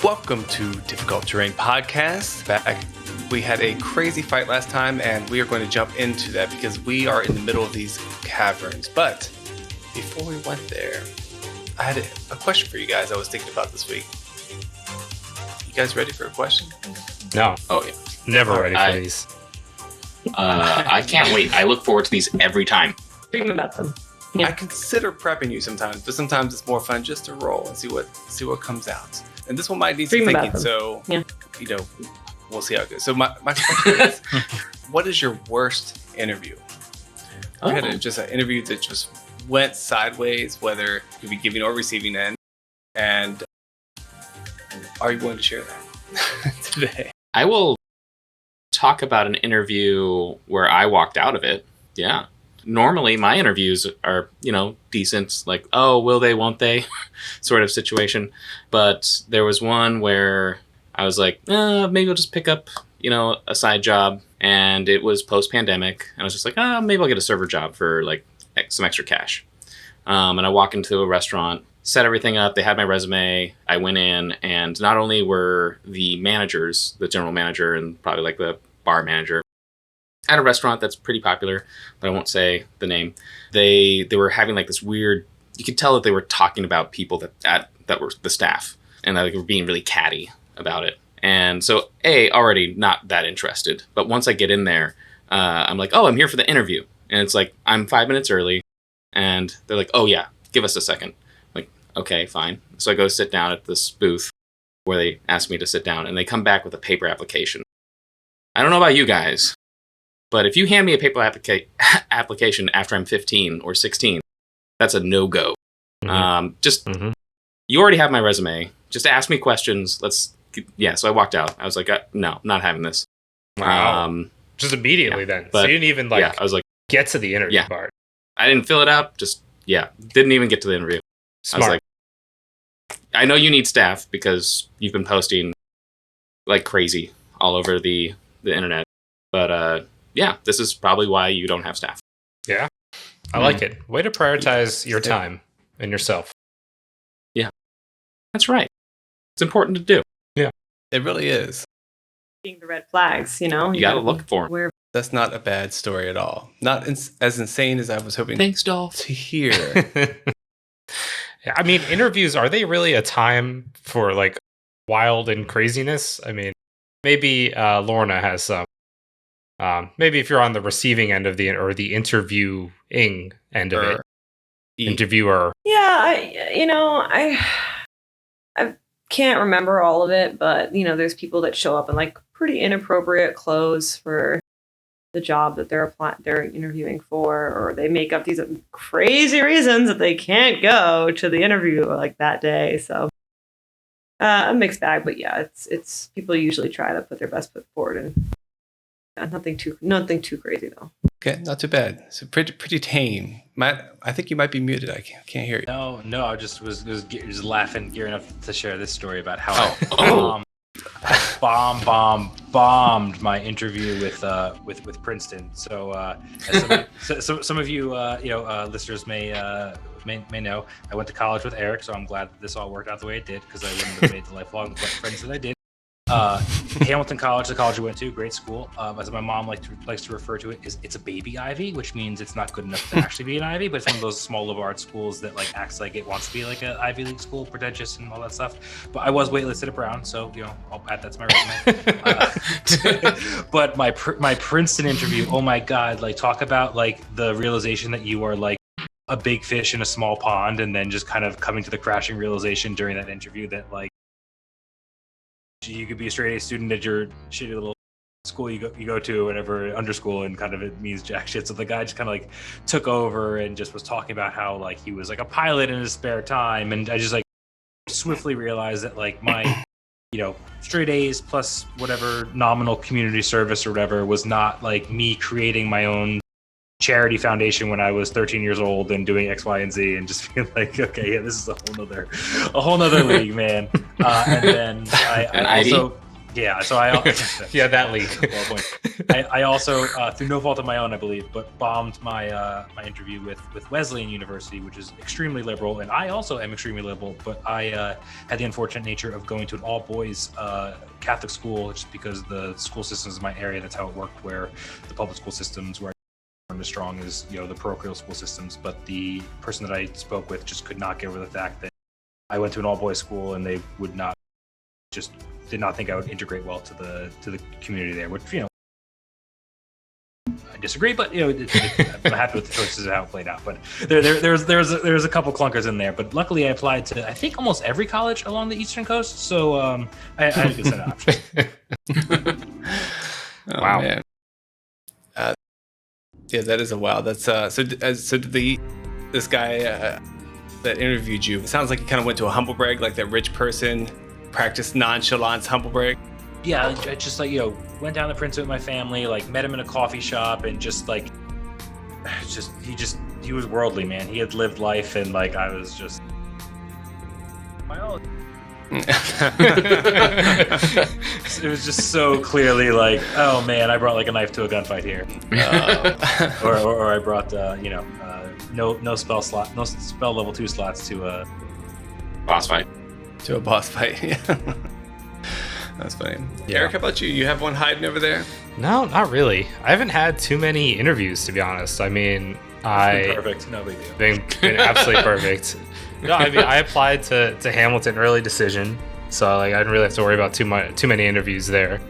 Welcome to Difficult Terrain Podcast. We had a crazy fight last time, and we are going to jump into that because we are in the middle of these caverns. But before we went there, I had a question for you guys I was thinking about this week. You guys ready for a question? No. Oh, yeah. Never ready for these. I can't wait. I look forward to these every time. Dream about them. Yeah. I consider prepping you sometimes, but sometimes it's more fun just to roll and see what comes out. And this one might need some thinking, so we'll see how it goes. So my question is, what is your worst interview? I had just an interview that just went sideways, whether it could be giving or receiving end, and are you willing to share that today? I will talk about an interview where I walked out of it. Yeah. Normally my interviews are, decent, like, oh, will they, won't they sort of situation. But there was one where I was like, maybe I'll just pick up, a side job. And it was post-pandemic. And I was just like, maybe I'll get a server job for like some extra cash. And I walk into a restaurant, set everything up. They had my resume. I went in, and not only were the managers, the general manager and probably like the bar manager, at a restaurant that's pretty popular, but I won't say the name. They were having like this weird, you could tell that they were talking about people that were the staff, and that they were being really catty about it. And so already not that interested. But once I get in there, I'm like, oh, I'm here for the interview. And it's like, I'm 5 minutes early, and they're like, oh yeah, give us a second. I'm like, okay, fine. So I go sit down at this booth where they asked me to sit down, and they come back with a paper application. I don't know about you guys, but if you hand me a paper application after I'm 15 or 16, that's a no-go. Mm-hmm. You already have my resume. Just ask me questions. So I walked out. I was like, no, not having this. Wow. Just immediately then. But, so you didn't even I was like, get to the interview part. I didn't fill it up. Didn't even get to the interview. Smart. I was like, I know you need staff because you've been posting like crazy all over the internet. But, this is probably why you don't have staff. Yeah, I like it. Way to prioritize your time and yourself. Yeah, that's right. It's important to do. Yeah, it really is. Seeing the red flags, you got to look for them. That's not a bad story at all. Not as insane as I was hoping. Thanks, Dolph. To hear. Yeah, I mean, interviews, are they really a time for like wild and craziness? I mean, maybe Lorna has some. Maybe if you're on the receiving end of the interviewing end of it, interviewer. Yeah, I can't remember all of it, but there's people that show up in like pretty inappropriate clothes for the job that they're interviewing for, or they make up these crazy reasons that they can't go to the interview like that day. So a mixed bag, but yeah, it's people usually try to put their best foot forward and. Nothing too crazy though. Okay, not too bad. So pretty tame. Matt, I think you might be muted. I can't hear you. No, I just was laughing, gearing up to share this story about how I bombed my interview with Princeton. So some of you listeners may know, I went to college with Eric, so I'm glad that this all worked out the way it did, because I wouldn't have made the lifelong friends that I did. Hamilton College, the college we went to, great school. As my mom likes to refer to it, it's a baby Ivy, which means it's not good enough to actually be an Ivy, but it's one of those small liberal arts schools that like acts like it wants to be like an Ivy League school, pretentious and all that stuff. But I was waitlisted at Brown, so I'll add that to my resume. But my Princeton interview, oh my God, like talk about like the realization that you are like a big fish in a small pond, and then just kind of coming to the crashing realization during that interview that like you could be a straight A student at your shitty little school you go to, whatever, under school, and kind of it means jack shit. So the guy just kind of like took over and just was talking about how like he was like a pilot in his spare time, and I just like swiftly realized that like my straight A's plus whatever nominal community service or whatever was not like me creating my own charity foundation when I was 13 years old and doing X, Y, and Z, and just feeling like, okay, yeah, this is a whole nother league, man. And then I also, Yeah, so I yeah, that leak. I also, through no fault of my own, I believe, but bombed my my interview with Wesleyan University, which is extremely liberal, and I also am extremely liberal. But I had the unfortunate nature of going to an all-boys Catholic school, just because the school systems in my area, that's how it worked. Where the public school systems weren't as strong as the parochial school systems. But the person that I spoke with just could not get over the fact that I went to an all-boys school, and they would not did not think I would integrate well to the community there, which I disagree, but I'm happy with the choices of how it played out. But there's a couple clunkers in there, but luckily I applied to I think almost every college along the Eastern Coast, so I had a good set of options. Wow. Man. Yeah, that is a wow. That's so did this guy that interviewed you, it sounds like he kind of went to a humble brag, like that rich person practiced nonchalance humble brag. Yeah, I just went down to Princeton with my family, met him in a coffee shop, and he was worldly, man. He had lived life, and I was just my own. It was just so clearly oh man, I brought a knife to a gunfight here, or I brought no spell level 2 slots to a boss fight. To a boss fight. Yeah. That's funny. Yeah. Eric, how about you? You have one hiding over there? No, not really. I haven't had too many interviews, to be honest. I mean, perfect. No big deal. Been absolutely perfect. No, I mean, I applied to Hamilton early decision, so I didn't really have to worry about too many interviews there.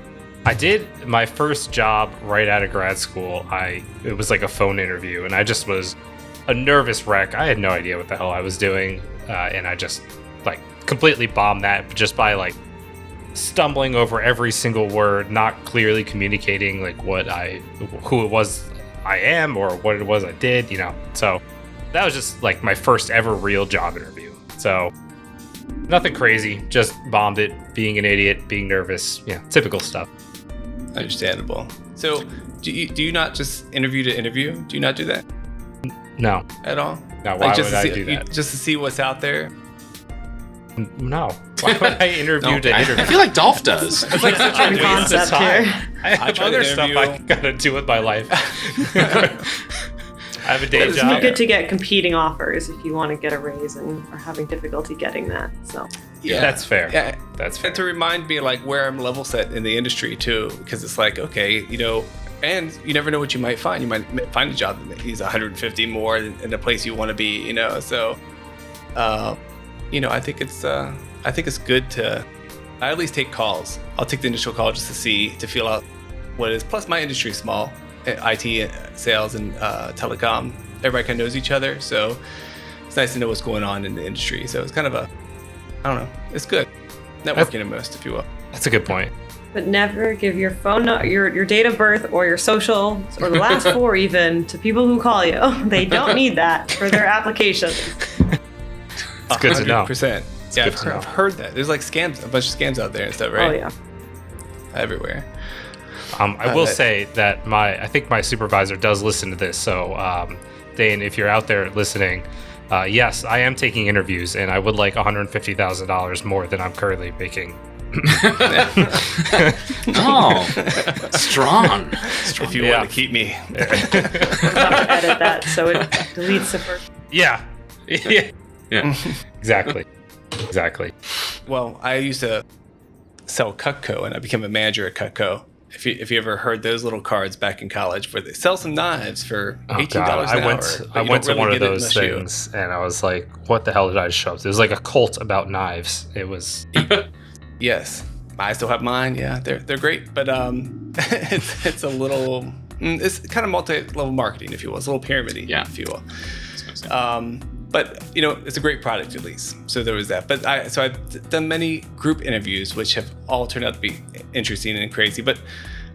I did my first job right out of grad school. It was a phone interview, and I just was a nervous wreck. I had no idea what the hell I was doing, and I just completely bombed that just by stumbling over every single word, not clearly communicating who it was I am or what it was I did, So that was just my first ever real job interview. So nothing crazy, just bombed it, being an idiot, being nervous, typical stuff. Understandable. So do you not just interview to interview? Do you not do that? No. At all? No, why would I do that? Just to see what's out there? No. Why would I interview to interview? I feel like Dolph does. It's such a concept here. I have other stuff I gotta do with my life. I have a day job. It's good to get competing offers if you want to get a raise and are having difficulty getting that. So yeah, that's fair. Yeah, that's fair. And to remind me where I'm level set in the industry too, because it's okay, and you never know what you might find. You might find a job that needs 150 more in the place you want to be, So, I think it's good to I at least take calls. I'll take the initial call just to feel out what it is. Plus, my industry is small. IT, sales, and telecom. Everybody kind of knows each other, so it's nice to know what's going on in the industry. So it's kind of I don't know, it's good. Networking at most, if you will. That's a good point. But never give your phone, your date of birth, or your social, or the last 4 even, to people who call you. They don't need that for their applications. It's good to know. 100%. Yeah, I've heard that. There's scams, a bunch of scams out there and stuff, right? Oh yeah. Everywhere. I will say that I think my supervisor does listen to this. So, Dane, if you're out there listening, yes, I am taking interviews, and I would like $150,000 more than I'm currently making. Oh, strong. If you want to keep me. I'll have to edit that so it deletes the first. Yeah. Exactly. Well, I used to sell Cutco, and I became a manager at Cutco. If you ever heard those little cards back in college where they sell some knives for $18 an hour. I went to one of those things, and I was like, what the hell did I just show up to? It was like a cult about knives. It was... Yes. I still have mine. Yeah, they're great, but it's a little... It's kind of multi-level marketing, if you will. It's a little pyramid-y, if you will. But it's a great product at least. So there was that. But I've done many group interviews, which have all turned out to be interesting and crazy. But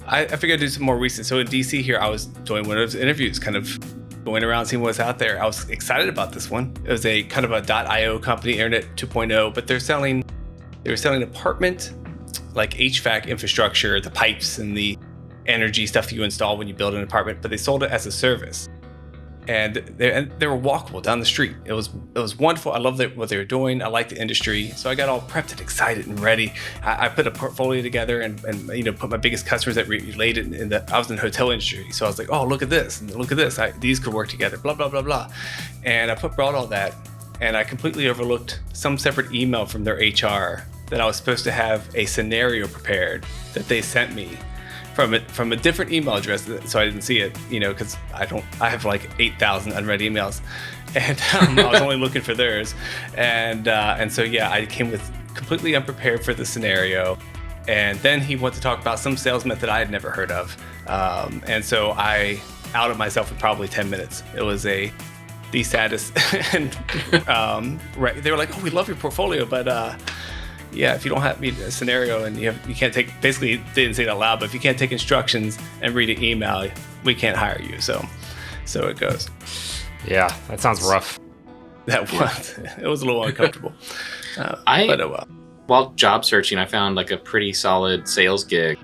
I figured I'd do some more recent. So in DC here, I was doing one of those interviews, kind of going around seeing what's out there. I was excited about this one. It was a kind of a .io company, Internet 2.0, but they were selling apartment, HVAC infrastructure, the pipes and the energy stuff you install when you build an apartment. But they sold it as a service. And they were walkable down the street. It was wonderful. I loved what they were doing. I liked the industry, so I got all prepped and excited and ready. I put a portfolio together and put my biggest customers that related. I was in the hotel industry, so I was like, oh, look at this and look at this. These could work together. Blah blah blah blah. And I brought all that, and I completely overlooked some separate email from their HR that I was supposed to have a scenario prepared that they sent me from a different email address, so I didn't see it, because I have like 8,000 unread emails, and I was only looking for theirs, and so yeah, I came with completely unprepared for the scenario, and then he wanted to talk about some sales method I had never heard of, and so I outed myself in probably 10 minutes. It was the saddest, and they were like, oh, we love your portfolio, but yeah, if you don't have a scenario and you can't take, basically they didn't say it out loud, but if you can't take instructions and read an email, we can't hire you. So it goes. Yeah, that sounds rough. It was a little uncomfortable. While job searching, I found like a pretty solid sales gig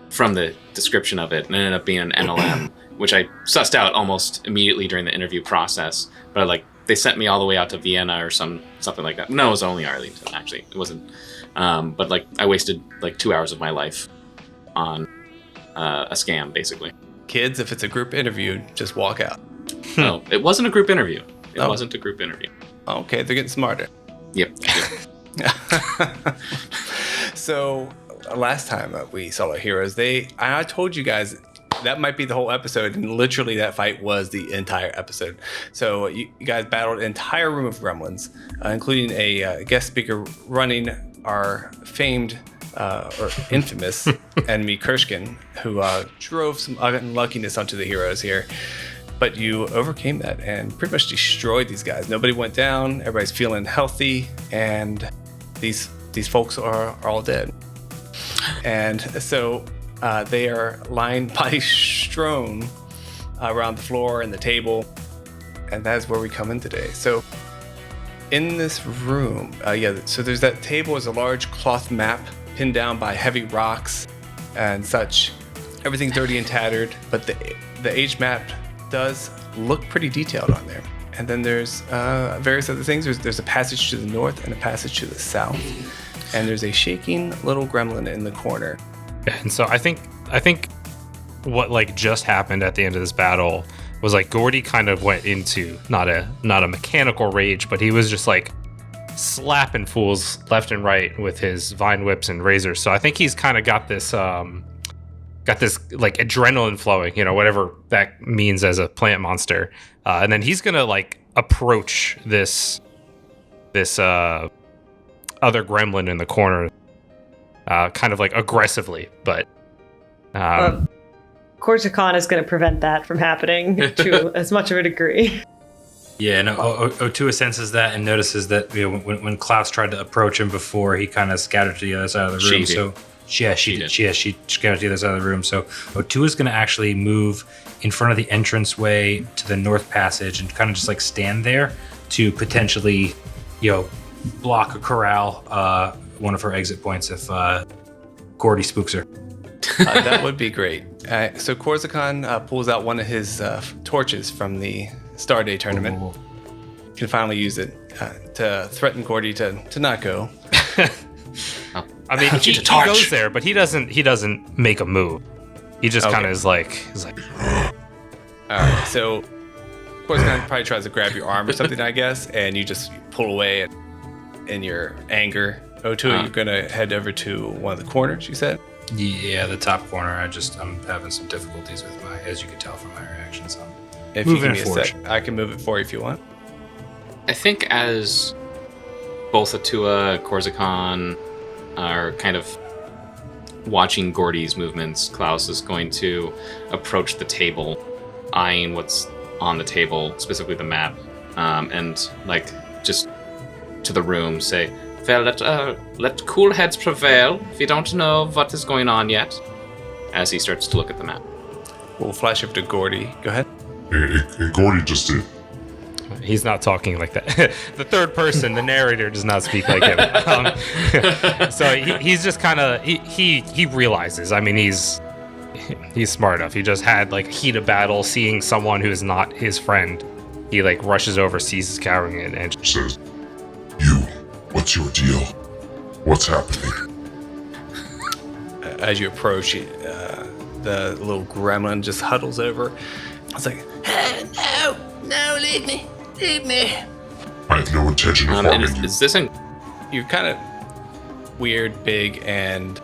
from the description of it, and it ended up being an NLM, which I sussed out almost immediately during the interview process. But they sent me all the way out to Vienna or something like that. No, it was only Arlington, actually. It wasn't. But I wasted 2 hours of my life on a scam, basically. Kids, if it's a group interview, just walk out. No, it wasn't a group interview. It wasn't a group interview. Okay, they're getting smarter. Yep. So last time we saw our heroes, I told you guys that might be the whole episode, and literally that fight was the entire episode. So you guys battled an entire room of gremlins, including a guest speaker running our famed or infamous enemy Kurshkin, who drove some unluckiness onto the heroes here. But you overcame that and pretty much destroyed these guys. Nobody went down. Everybody's feeling healthy, and these folks are all dead. And so they are lying body strewn around the floor and the table, and that is where we come in today. So in this room, so there's that table is a large cloth map pinned down by heavy rocks and such. Everything's dirty and tattered, but the age map does look pretty detailed on there. And then there's various other things. There's a passage to the north and a passage to the south, and there's a shaking little gremlin in the corner. And so I think what just happened at the end of this battle was Gordy kind of went into not a mechanical rage, but he was just slapping fools left and right with his vine whips and razors. So I think he's kind of got this adrenaline flowing, whatever that means as a plant monster. And then he's gonna approach this other gremlin in the corner. Kind of aggressively, but Korzakan is going to prevent that from happening to as much of a degree. Yeah, no, Otua senses that and notices that when Klaus tried to approach him before, he kind of scattered to the other side of the room. She scattered to the other side of the room. So Otua's going to actually move in front of the entranceway to the north passage and kind of just stand there to potentially, block or corral one of her exit points if Gordy spooks her. That would be great. So Korzakan pulls out one of his torches from the Star Day tournament. Ooh. Can finally use it to threaten Gordy to not go. I mean, he goes there, but he doesn't make a move. He just kind of is like. All right, so Korzakan probably tries to grab your arm or something, I guess, and you just pull away in your anger. Otua, you're gonna head over to one of the corners, you said? Yeah, the top corner. I'm having some difficulties with as you can tell from my reactions. If you give me a sec, I can move it for you if you want. I think as both Otua and Korzakan are kind of watching Gordy's movements, Klaus is going to approach the table, eyeing what's on the table, specifically the map, and just to the room say, "Well, let cool heads prevail if you don't know what is going on yet," as he starts to look at the map. We'll flash over to Gordy. Go ahead. Hey, Gordy just did. He's not talking like that. The third person, the narrator, does not speak like him. So he's just kind of he realizes. I mean, he's He's smart enough. He just had like a heat of battle, seeing someone who's not his friend. He like rushes over, sees his cowering, and Says, "You, what's your deal? What's happening?" As you approach, the little gremlin just huddles over. It's like, no, leave me. I have no intention of harming you. Is this in? You're kind of weird, big, and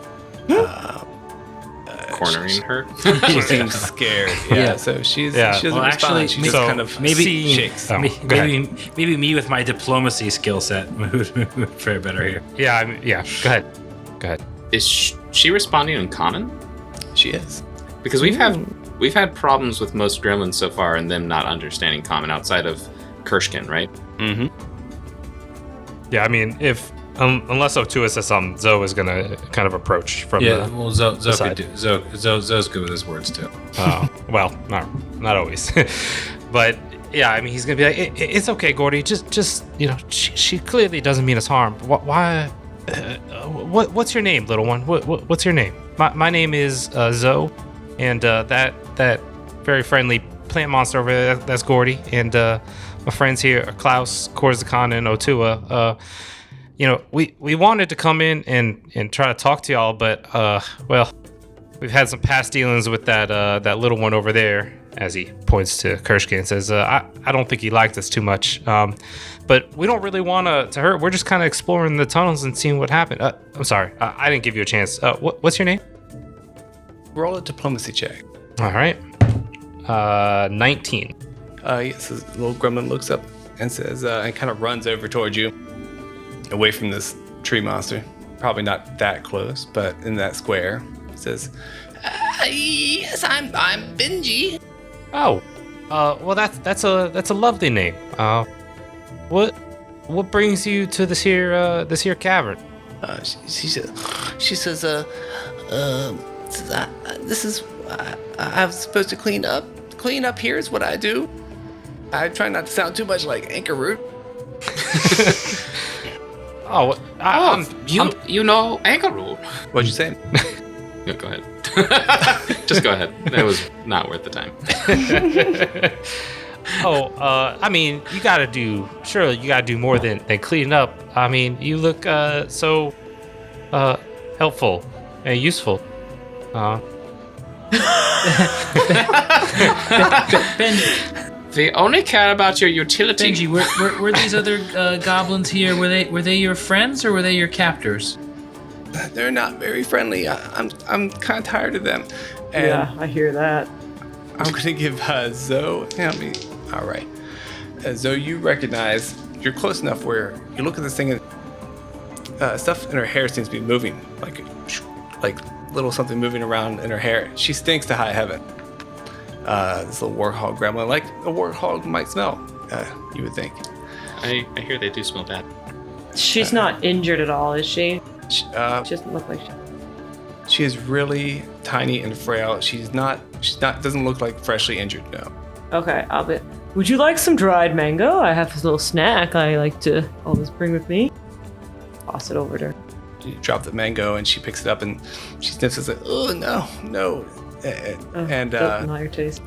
Cornering her? she seems scared. Yeah, so she doesn't Well, respond. actually, She just kind of maybe shakes. Oh, maybe me with my diplomacy skill set would fare better here. yeah, go ahead. Is she responding in common? She is. Because we've had problems with most gremlins so far, and them not understanding common outside of Kershkin, right? Mm-hmm. Yeah, I mean, if unless Otua says something, Zoe is gonna kind of approach from the. Well, Zoe could side. do. Zoe's good with his words too. Well, not always, but yeah, I mean, he's gonna be like, it's okay, Gordy. Just she clearly doesn't mean us harm. Why? What's your name, little one? What's your name? My name is Zoe, and that very friendly plant monster over there, that's Gordy, and my friends here are Klaus, Korzakan, and Otua. We wanted to come in and try to talk to y'all, but well, we've had some past dealings with that little one over there. As he points to Kershkin and says, I don't think he liked us too much. But we don't really want to hurt. We're just kind of exploring the tunnels and seeing what happened. I'm sorry, I didn't give you a chance. What's your name? Roll a diplomacy check. All right. 19. Yes, this little gremlin looks up and says, and kind of runs over towards you, away from this tree monster. Probably not that close, but in that square. Says, yes, I'm Benji. Oh, well, that's a lovely name. What brings you to this here cavern? She says, this is I'm supposed to clean up. Clean up here is what I do. I try not to sound too much like Anchor Root. You know Anchor Root. What'd you say? Yeah, go ahead. Just go ahead. That was not worth the time. I mean, you gotta do more than clean up. I mean, you look so helpful and useful. Benji, They only care about your utility. Benji, were these other goblins here? Were they your friends or were they your captors? They're not very friendly. I'm kind of tired of them. And Yeah, I hear that. I'm gonna give Zoe. All right, Zoe, you recognize you're close enough where you look at this thing and stuff in her hair seems to be moving, like little something moving around in her hair. She stinks to high heaven. This little warthog gremlin, like a warthog might smell. You would think. I hear they do smell bad. She's not injured at all, is she? She Doesn't look like she. She is really tiny and frail. She's not. Doesn't look like freshly injured. No. Okay, I'll bet. Would you like some dried mango? I have this little snack I like to always bring with me. Toss it over to her. You drop the mango and she picks it up and she sniffs it. Like, oh no. And not your taste.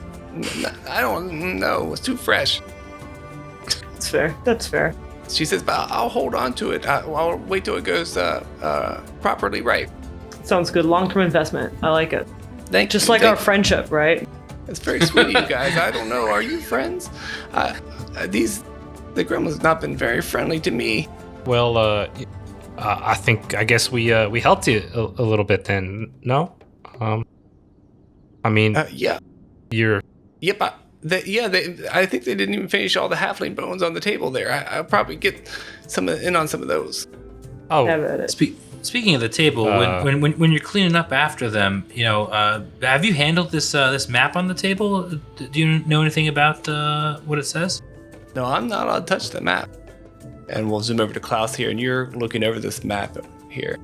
I don't know. It's too fresh. That's fair. She says, but I'll hold on to it. I'll wait till it goes properly right. Sounds good. Long-term investment. I like it. Thank Just you. like our friendship, right? It's very sweet of you guys. I don't know. Are you friends? The gremlins have not been very friendly to me. Well, I guess we helped you a little bit then. No, I mean, yeah. You're. Yep. I think they didn't even finish all the halfling bones on the table there. I'll probably get in on some of those. Oh, Have at it. Speaking of the table, when you're cleaning up after them, have you handled this map on the table? Do you know anything about what it says? No, I'm not allowed to touch the map. And we'll zoom over to Klaus here, and you're looking over this map here.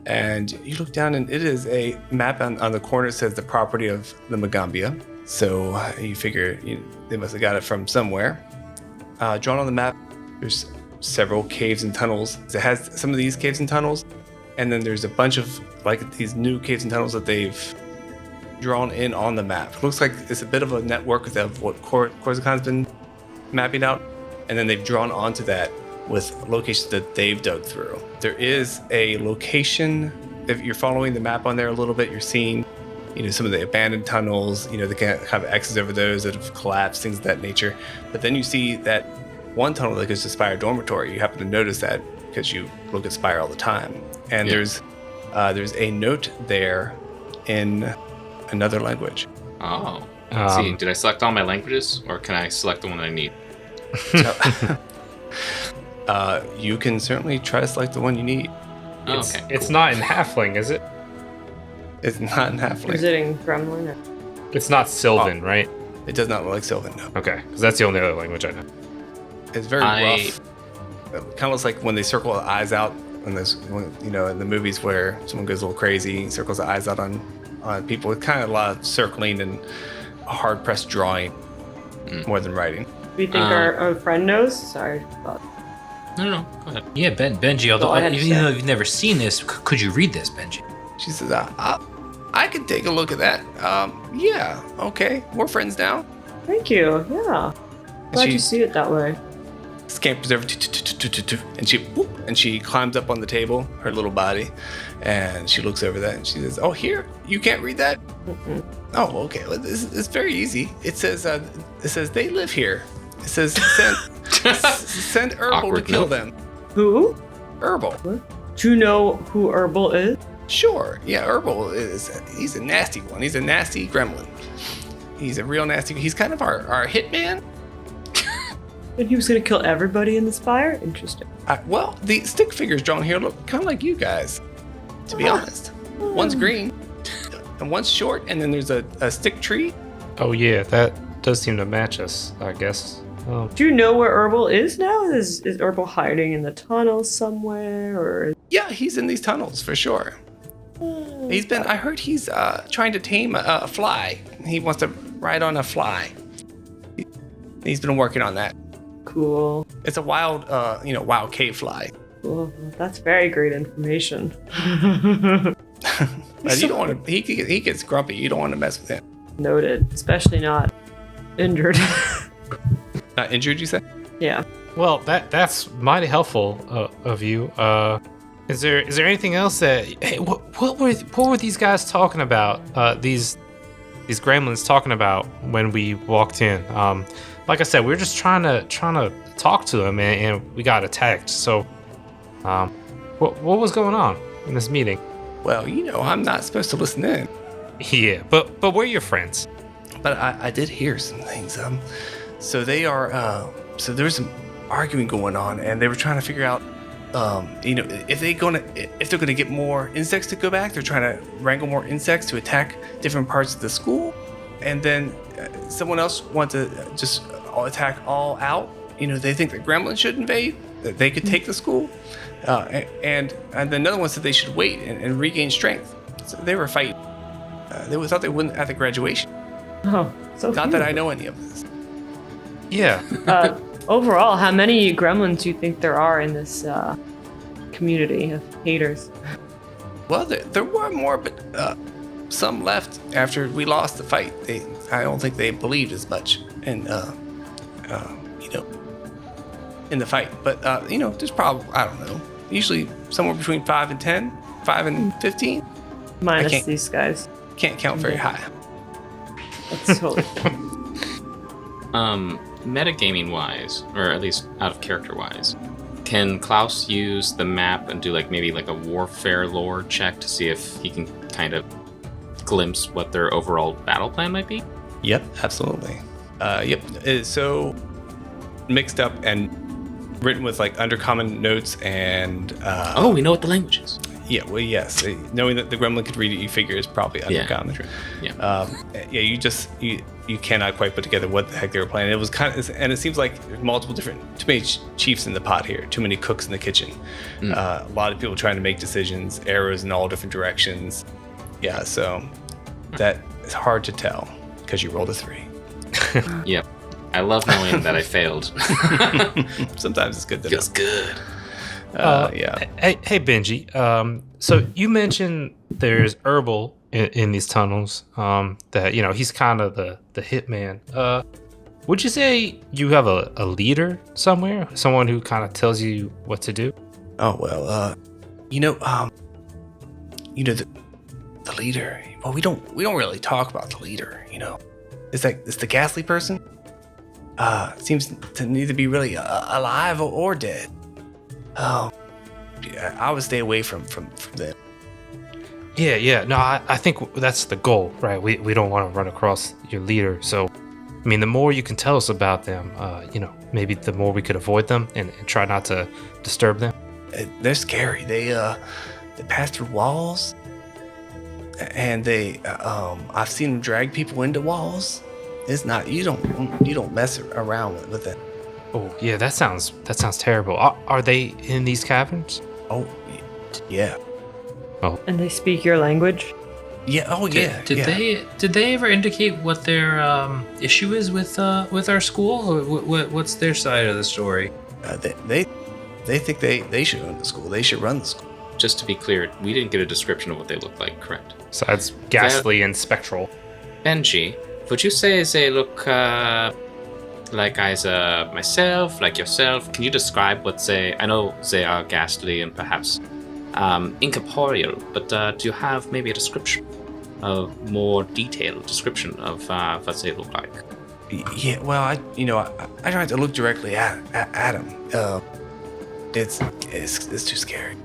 And you look down, and it is a map on the corner. It says the property of the Magambia. So you figure they must have got it from somewhere. Drawn on the map, there's several caves and tunnels. It has some of these caves and tunnels, and then there's a bunch of these new caves and tunnels that they've drawn in on the map. It looks like it's a bit of a network of what Korzakan's been mapping out, and then they've drawn onto that with locations that they've dug through. There is a location, if you're following the map on there a little bit, you're seeing, some of the abandoned tunnels, the kind of X's over those that have collapsed, things of that nature. But then you see that one tunnel that goes to Spire Dormitory. You happen to notice that because you look at Spire all the time. And there's a note there in another language. Oh. See, did I select all my languages, or can I select the one I need? You can certainly try to select the one you need. Oh, okay. It's not in Halfling, is it? It's not in Halfling. Is it in Gremlin? Or? It's not Sylvan, right? It does not look like Sylvan, no. Okay, because that's the only other language I know. It's very rough. It kind of looks like when they circle the eyes out in the movies where someone goes a little crazy, circles the eyes out on people. It's kind of a lot of circling and hard-pressed drawing more than writing. Do you think our friend knows? Sorry. No, go ahead. Yeah, Benji, although even though you've never seen this, could you read this, Benji? She says, I can take a look at that. Yeah, okay. We're friends now. Thank you, yeah. Glad you see it that way. Scampers over, and she climbs up on the table, her little body, and she looks over that, and she says, "Oh, here, you can't read that." Oh, okay. Well, it's very easy. It says they live here. It says send Herbal to kill them. Who? Herbal. What? Do you know who Herbal is? Sure. Yeah, Herbal he's a nasty one. He's a nasty gremlin. He's a real nasty. He's kind of our hitman. And he was going to kill everybody in the Spire? Interesting. Well, the stick figures drawn here look kind of like you guys, to be honest. One's green, and one's short, and then there's a stick tree. Oh, yeah, that does seem to match us, I guess. Do you know where Herbal is now? Is Herbal hiding in the tunnels somewhere? Or? Yeah, he's in these tunnels, for sure. I heard he's trying to tame a fly. He wants to ride on a fly. He's been working on that. Cool. It's a wild cave fly. Cool. That's very great information. You don't want to. He gets grumpy. You don't want to mess with him. Noted. Especially not injured. Not injured, you said? Yeah. Well, that's mighty helpful of you. Is there anything else that? Hey, what were these guys talking about? These gremlins talking about when we walked in? Like I said, we were just trying to talk to them, and we got attacked. So, what was going on in this meeting? Well, I'm not supposed to listen in. Yeah, but we're your friends. But I did hear some things. So they are. So there's some arguing going on, and they were trying to figure out, if they're gonna get more insects to go back. They're trying to wrangle more insects to attack different parts of the school, and then someone else wants to just attack all out. They think that Gremlin should invade, that they could take the school, and then another one said they should wait and regain strength. So they were fighting. They thought they wouldn't at the graduation. Oh, so not that I know any of this. Yeah. Overall, how many gremlins do you think there are in this community of haters? Well, there were more, but some left after we lost the fight. I don't think they believed as much in the fight. But there's probably, I don't know, usually somewhere between 5 and 10, 5 and 15. Minus these guys. Can't count very high. That's totally metagaming wise, or at least out of character wise, can Klaus use the map and do maybe a warfare lore check to see if he can kind of glimpse what their overall battle plan might be? Yep, absolutely. Yep. It's so mixed up and written with undercommon notes and. We know what the language is. Yeah, well, yes. Knowing that the gremlin could read it, you figure is probably uncommon. Yeah. You cannot quite put together what the heck they were playing. It was and it seems like there's multiple different, too many chiefs in the pot here, too many cooks in the kitchen. A lot of people trying to make decisions, arrows in all different directions. Yeah, so that is hard to tell because you rolled a 3. Yep. I love knowing that I failed. Sometimes it's good to Feels good. Yeah. Hey, Benji. So you mentioned there's Herbal in these tunnels. That he's kind of the hitman. Would you say you have a leader somewhere? Someone who kind of tells you what to do? Oh well, the leader. Well, we don't really talk about the leader. It's the ghastly person. Seems to neither be really alive or dead. Oh, yeah, I would stay away from them. Yeah. No, I think that's the goal, right? We don't want to run across your leader. So, I mean, the more you can tell us about them, maybe the more we could avoid them and try not to disturb them. They're scary. They pass through walls, and I've seen them drag people into walls. It's not you don't mess around with it. Oh yeah, that sounds terrible. Are they in these caverns? Oh yeah. Oh. And they speak your language? Yeah. Oh yeah. Did they ever indicate what their issue is with our school? Or what's their side of the story? They think they should run the school. They should run the school. Just to be clear, we didn't get a description of what they look like, correct? Besides ghastly and spectral. Benji, would you say they look like either myself, like yourself? Can you describe what they... I know they are ghastly and perhaps incorporeal, but do you have maybe a description, a more detailed description of what they look like? Yeah, well, I tried to look directly at him. It's too scary.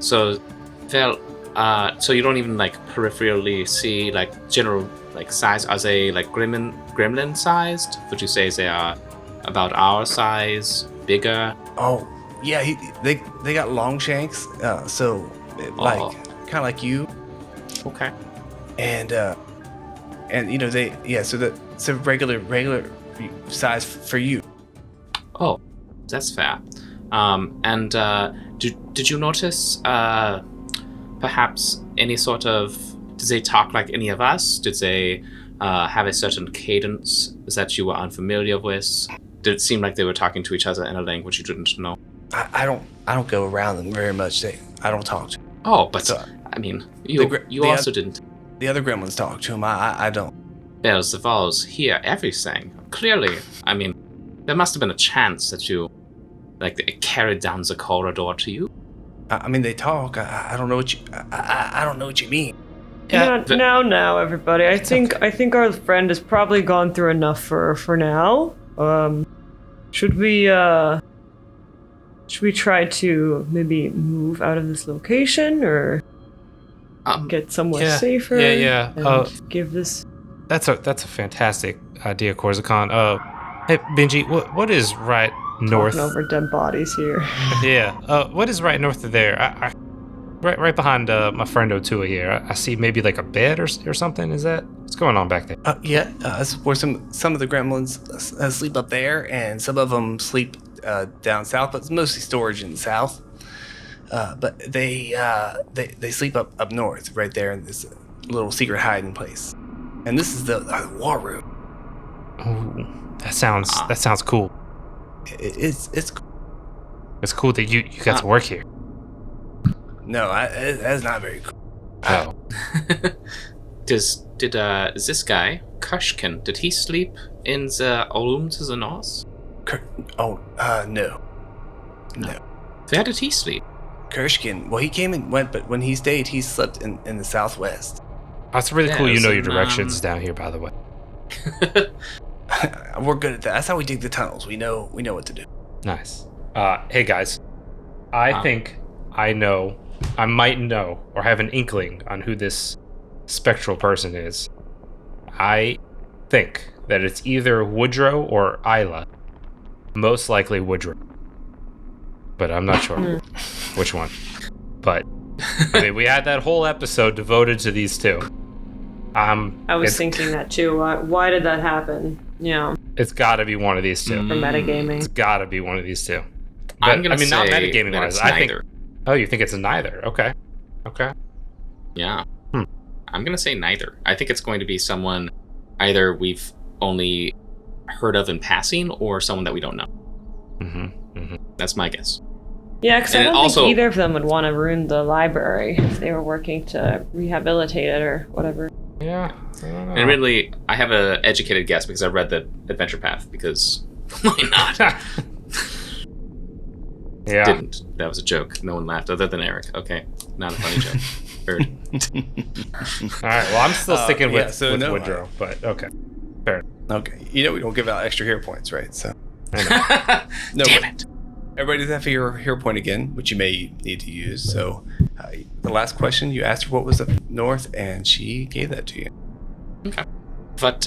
So, so you don't even like peripherally see like general like size. Are they like gremlin sized? Would you say they are about our size, bigger? Oh, yeah. They got long shanks, so like kind of like you. Okay. And so regular size for you. Oh, that's fair. And did you notice perhaps any sort of... Did they talk like any of us? Did they have a certain cadence that you were unfamiliar with? Did it seem like they were talking to each other in a language you didn't know? I don't go around them very much. I don't talk to them. Oh, but so, I mean, you also didn't. The other gremlins talk to him. I don't. Well, the Vols hear everything. Clearly, I mean, there must have been a chance that you, like, they carried down the corridor to you. I mean, they talk. I don't know what you. I don't know what you mean. Yeah. Now, everybody. I think our friend has probably gone through enough for now. Should we try to maybe move out of this location or get somewhere safer? Yeah. And give this. That's a fantastic idea, Korzakan. Hey, Benji, what is right north? Talking over dead bodies here. Yeah. What is right north of there? Right behind my friend Otua here. I see maybe like a bed or something. Is that what's going on back there? Yeah. Where some of the gremlins sleep up there, and some of them sleep down south, but it's mostly storage in the south. But they sleep up north, right there in this little secret hiding place. And this is the war room. Oh, that sounds cool. It's cool. It's cool that you got to work here. No, that's not very cool. Oh. Did this guy Kushkin? Did he sleep in the room to the north? No. Where did he sleep? Kushkin. Well, he came and went, but when he stayed, he slept in the southwest. That's really cool. You know your directions down here, by the way. We're good at that. That's how we dig the tunnels. We know what to do. Nice. Hey guys, I think I might know or have an inkling on who this spectral person is. I think that it's either Woodrow or Isla. Most likely Woodrow, but I'm not sure which one. But I mean, we had that whole episode devoted to these two. I was thinking that too. Why did that happen? Yeah. It's got to be one of these two. For metagaming. It's got to be one of these two. But, I'm gonna say not metagaming that wise. it's I neither. think. Oh, you think it's neither? Okay. Yeah. I'm gonna say neither. I think it's going to be someone either we've only heard of in passing or someone that we don't know. Mm-hmm. That's my guess. Yeah, because I don't think either of them would want to ruin the library if they were working to rehabilitate it or whatever. Yeah. I don't know. And really, I have an educated guess because I've read the adventure path, because why not? Yeah. Didn't. That was a joke. No one laughed other than Eric. Okay. Not a funny joke. Heard. All right. Well, I'm still sticking with Woodrow, but okay. Fair. Okay. You know we don't give out extra hero points, right? So. No, damn it. Everybody does have a hero point again, which you may need to use. So, the last question, you asked her what was up north, and she gave that to you. Okay. But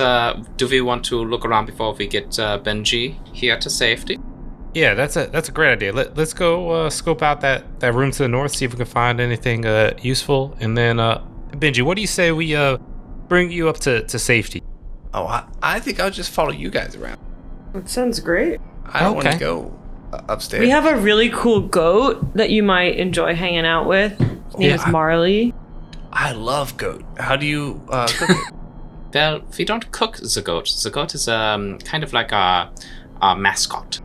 do we want to look around before we get Benji here to safety? Yeah, that's a great idea. Let's go scope out that room to the north, see if we can find anything useful, and then Benji, what do you say we bring you up to safety? Oh, I think I'll just follow you guys around. That sounds great. I don't want to go upstairs. We have a really cool goat that you might enjoy hanging out with. His name is Marley. I love goat. How do you cook it? Well, we don't cook the goat. The goat is kind of like a mascot.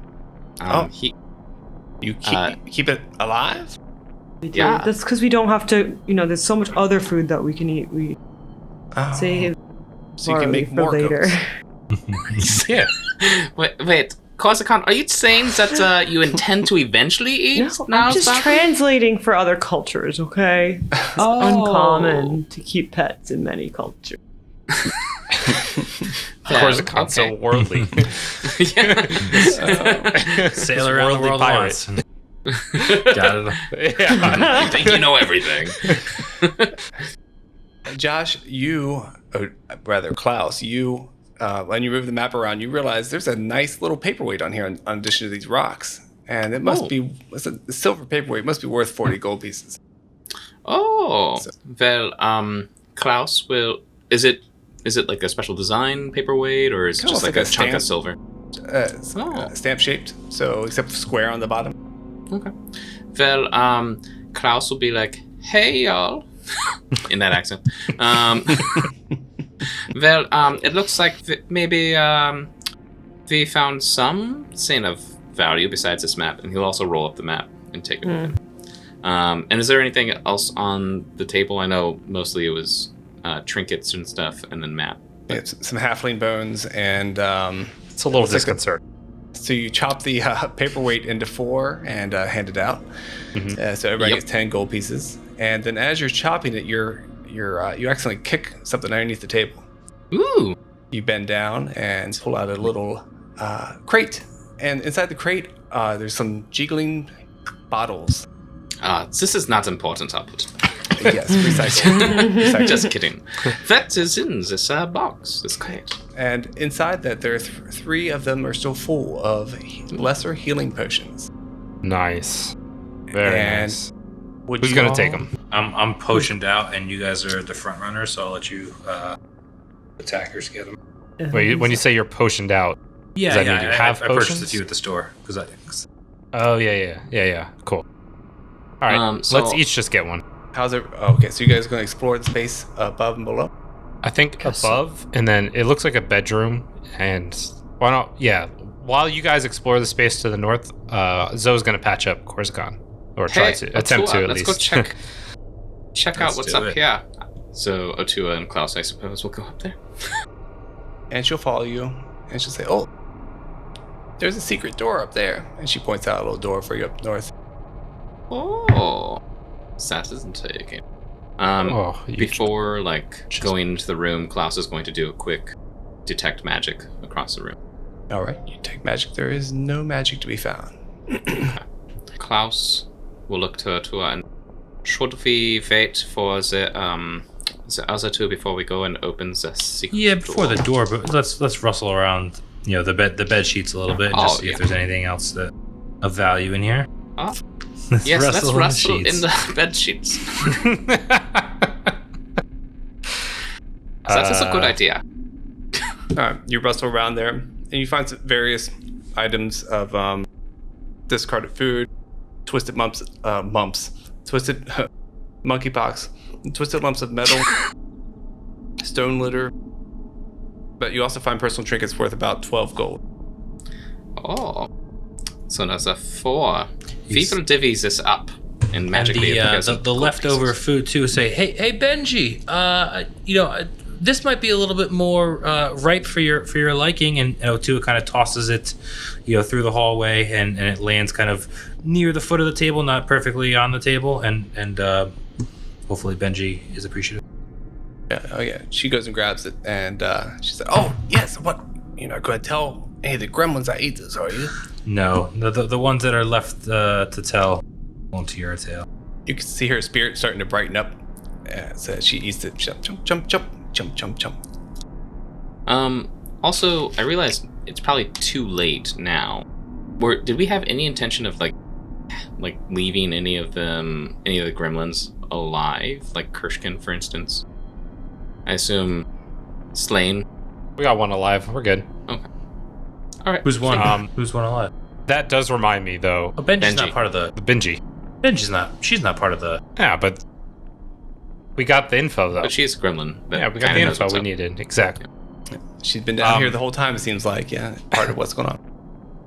You keep it alive? Yeah. That's because we don't have to, there's so much other food that we can eat. We save so you can make more later. Goats. Yeah. Wait. Korzakan, are you saying that you intend to eventually eat? No, I'm just translating for other cultures, okay? It's uncommon to keep pets in many cultures. Korzakan's so worldly. Sail around the world once. Got it. Yeah. You think you know everything. Josh, Klaus, when you move the map around, you realize there's a nice little paperweight on here in addition to these rocks. And it must be, it's a silver paperweight, must be worth 40 gold pieces. Oh, so. Well, Klaus is it like a special design paperweight, or is it just like a chunk of silver? Stamp shaped, so except square on the bottom. Okay. Well, Klaus will be like, hey, y'all, in that accent. Well, it looks like maybe we found some sign of value besides this map, and he'll also roll up the map and take it with him. And is there anything else on the table? I know mostly it was trinkets and stuff, and then map. Yeah, some halfling bones, and it's a little disconcerting. So you chop the paperweight into 4 and hand it out. Mm-hmm. So everybody gets 10 gold pieces, and then as you're chopping it, you accidentally kick something underneath the table. Ooh! You bend down and pull out a little crate, and inside the crate, there's some jiggling bottles. This is not important, I'll put. Yes, recycle. Just kidding. That is in this box, this crate. And inside that, there are 3 of them are still full of lesser healing potions. Nice. Very nice. Who's going to take them? I'm potioned out, and you guys are the front runners, so I'll let you attackers get them. Wait, when you say you're potioned out, does that mean you have I purchased a few at the store. Oh, yeah. Cool. All right, let's each just get one. How's it? Okay, so you guys are going to explore the space above and below? I think above, and then it looks like a bedroom, and why not? Yeah, while you guys explore the space to the north, Zoe's going to patch up Korzakan, or try to attempt to at least. Let's go check out what's up here. So Otua and Klaus, I suppose, will go up there. And she'll follow you, and she'll say, "Oh, there's a secret door up there," and she points out a little door for you up north. Oh, that isn't taken. Before going into the room, Klaus is going to do a quick detect magic across the room. All right, you detect magic. There is no magic to be found. Klaus will look to Otua, and should we wait for the other 2 before we go and open the secret door? Before the door, but let's rustle around, the bed sheets a little bit, and just see if there's anything else of value in here. Yes, let's rustle in the bed sheets. That is a good idea. You rustle around there, and you find some various items of discarded food, twisted twisted monkeypox, twisted lumps of metal, stone litter. But you also find personal trinkets worth about 12 gold. Oh. So that's a 4. Feeble divvies this up in magically. And the leftover food too. Say, hey Benji, this might be a little bit more ripe for your liking. And Otua kind of tosses it, through the hallway, and it lands kind of near the foot of the table, not perfectly on the table, and hopefully Benji is appreciative. Yeah, oh yeah. She goes and grabs it, and she said, "Oh yes, what? Go ahead, tell any of the gremlins I ate this, are you?" No, the ones that are left to tell won't hear a tale. You can see her spirit starting to brighten up as she eats it. Jump, jump, jump, jump, jump, jump, jump. Also, I realized it's probably too late now. Did we have any intention of like leaving any of the gremlins alive, like Korzakan, for instance? I assume slain. We got one alive. We're good. Okay. All right. Who's one? Who's one alive? That does remind me, though. Oh, Benji's not part of the Benji. Benji's not. She's not part of the. Yeah, but we got the info though. But she's a gremlin. Yeah, we got the info we needed. Exactly. Yeah. She's been down here the whole time. It seems like, part of what's going on.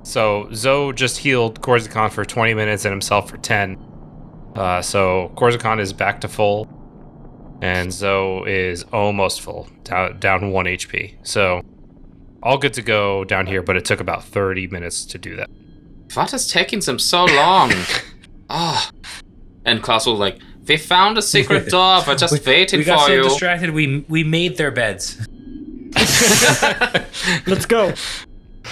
So Zoe just healed Korzakan for 20 minutes and himself for 10. So Korzakan is back to full. And Zoe is almost full, down 1 HP. So, all good to go down here, but it took about 30 minutes to do that. What is taking them so long? And Klaus was like, "We found a secret door, we're just waiting for you." We got so distracted, we made their beds. Let's go.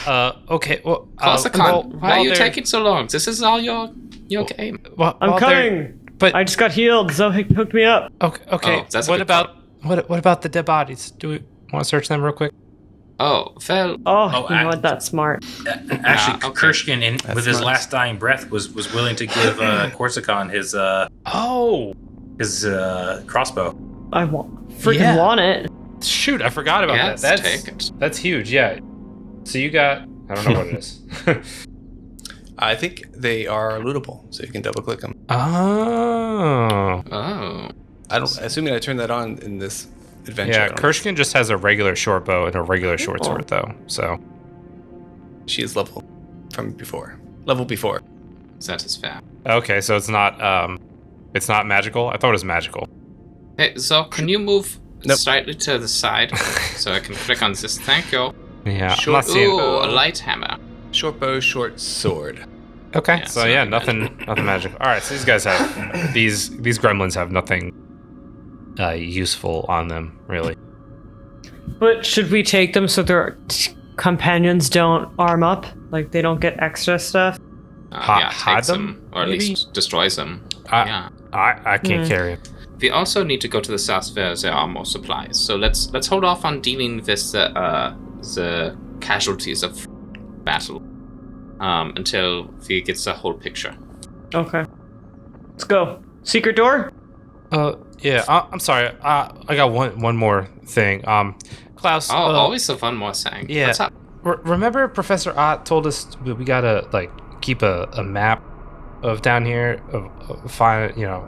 Okay, well... Korzakan, why are you taking so long? This is all your game. Well, I'm coming! But I just got healed. Zoe hooked me up. Okay. What about the dead bodies? Do we want to search them real quick? Oh, well. Oh, you know what? That's smart. Actually, Korzakan, with his last dying breath, was willing to give Korzakan his crossbow. I want it. Shoot, I forgot about that. That's huge. Yeah. So you got, I don't know what it is. I think they are lootable, so you can double click them. Oh. Assuming I turned that on in this adventure. Yeah, Korzakan just has a regular short bow and a regular short sword, though. So she is level before. That is fair. Okay, so it's not magical. I thought it was magical. Hey, so can you move slightly to the side so I can click on this? Thank you. Yeah, I'm not seeing. Ooh, a light hammer. Short bow, short sword. Okay, nothing magical. All right, so these guys have these gremlins have nothing useful on them, really. But should we take them so their companions don't arm up, like they don't get extra stuff? Take them, or at least destroys them. I can't carry them. We also need to go to the south where there are more supplies. So let's hold off on dealing with the casualties of battle until we get the whole picture. Okay. Let's go. Secret door? Yeah. I'm sorry. I got one more thing. Klaus. Always the one more thing. Yeah. What's up? Remember Professor Ott told us we gotta keep a map of down here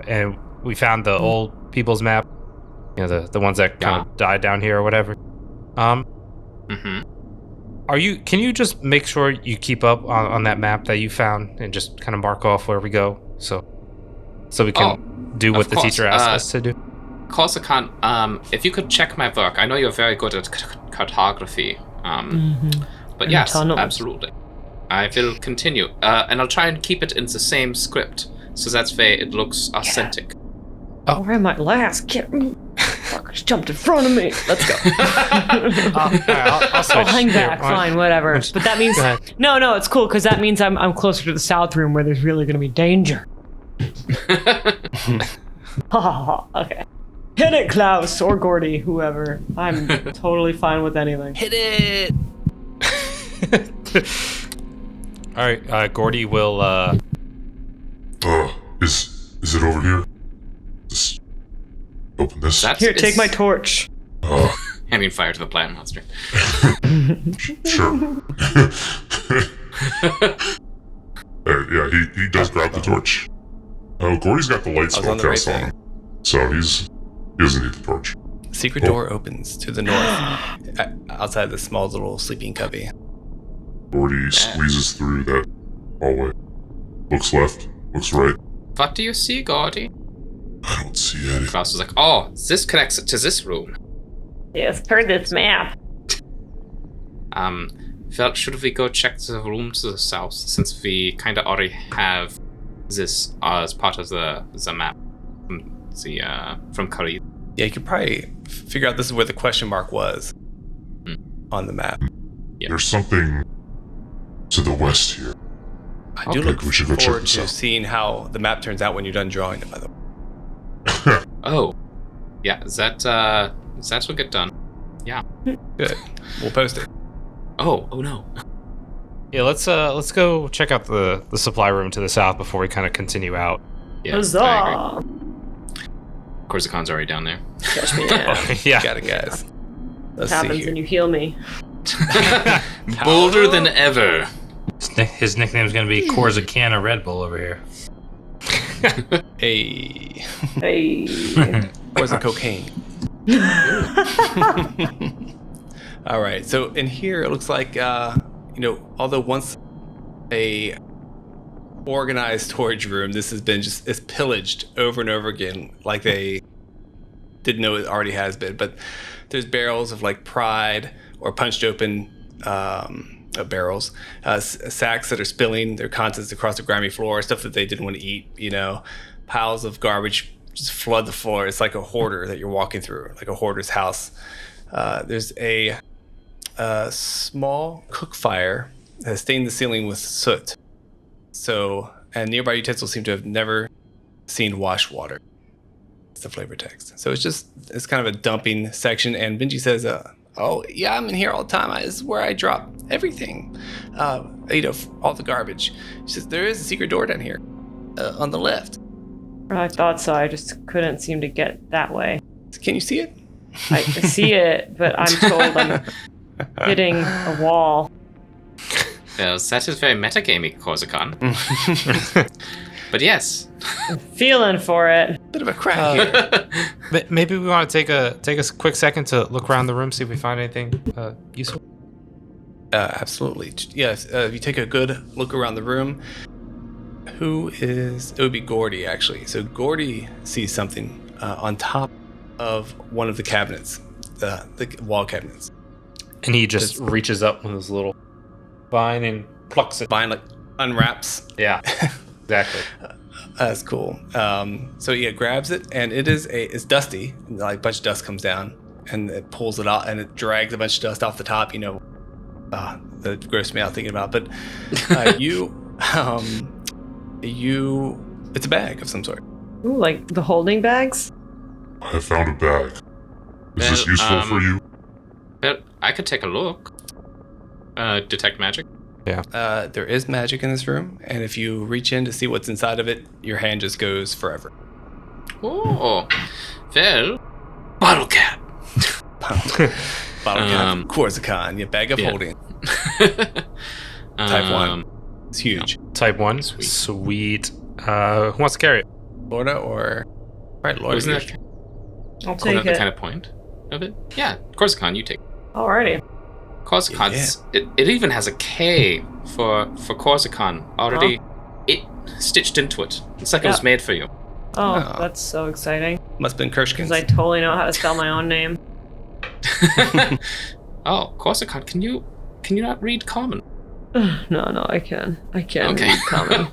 and we found the old people's map. The ones that kind of died down here or whatever. Mm-hmm. Can you just make sure you keep up on that map that you found and just kind of mark off where we go so we can do what the teacher asked us to do? Korzakan, if you could check my work. I know you're very good at cartography. But yes, absolutely. I will continue. And I'll try and keep it in the same script so that way it looks authentic. Oh, where am I last? Get me. Fuck, just jumped in front of me. Let's go. I'll hang back. Fine, whatever. But that means no, it's cool because that means I'm closer to the south room where there's really going to be danger. Okay. Hit it, Klaus or Gordy, whoever. I'm totally fine with anything. Hit it. All right, Gordy will. Is it over here? Just open this. Here, take my torch. Handing fire to the plant monster. Sure. He does grab the torch. Gordy's got the light spell cast on, so he doesn't need the torch. Secret door opens to the north, outside the small little sleeping cubby. Gordy squeezes through that Hallway. Looks left. Looks right. What do you see, Gordy? I don't see anything. Klaus was like, oh, this connects to this room. Yes, per this map. Well, should we go check the room to the south, since we kind of already have this as part of the map from Khalid? Yeah, you could probably figure out this is where the question mark was on the map. Yeah. There's something to the west here. I do Okay, look we should go check forward this to out. seeing how the map turns out when you're done drawing it, by the way. Oh, yeah. That will get done. Yeah. Good. We'll post it. Oh no. Yeah, let's go check out the supply room to the south before we kind of continue out. Yeah, Huzzah! I agree. Korzakan's already down there. Catch me out. Yeah. Got it, guys. What Let's see happens here. when you heal me? Bolder than ever. His nickname's gonna be Korzakan of Red Bull over here. Hey. Hey. Where's the cocaine? All right. So in here, it looks like, although once a organized storage room, this has been it's pillaged over and over again, like they didn't know it already has been. But there's barrels of like Pride or punched open barrels, sacks that are spilling their contents across the grimy floor, stuff that they didn't want to eat. Piles of garbage just flood the floor. It's like a hoarder that you're walking through, like a hoarder's house. There's a small cook fire that has stained the ceiling with soot. And nearby utensils seem to have never seen wash water. It's the flavor text. So it's kind of a dumping section. And Benji says, oh, yeah, I'm in here all the time. This is where I drop everything. All the garbage. She says, there is a secret door down here on the left. I thought so. I just couldn't seem to get that way. Can you see it? I see it, but I'm told I'm hitting a wall. Well, that is very metagaming, Korzakan. But yes. I'm feeling for it. Bit of a crack here. Maybe we want to take a quick second to look around the room, see if we find anything useful. Absolutely. Yes. If you take a good look around the room, it would be Gordy, actually. So Gordy sees something on top of one of the cabinets, the wall cabinets. And he just reaches up with his little vine and plucks it. Vine, like, unwraps. Yeah, exactly. That's cool. So yeah, grabs it, and it's dusty. And, like, a bunch of dust comes down, and it pulls it out, and it drags a bunch of dust off the top. That grossed me out thinking about. But it's a bag of some sort. Ooh, like the holding bags? I have found a bag. Is this useful for you? Well, I could take a look. Detect magic. Yeah. There is magic in this room, and if you reach in to see what's inside of it, your hand just goes forever. Oh, well, bottle cap. Bottle cap, Korzakan, your bag of holding. Type 1. It's huge. Type 1. Sweet. Who wants to carry it? Lorna or... Right, Lorna. Wasn't that I'll take the it. kind of point of it? Yeah, Korzakan, you take it. Alrighty. Korzakan, it even has a K for Korzakan already it stitched into it. It's like it was made for you. Oh, that's so exciting. Must have been Kershkin's. Because I totally know how to spell my own name. Oh, Korzakan, can you not read common? No, I can. I can Okay. read common.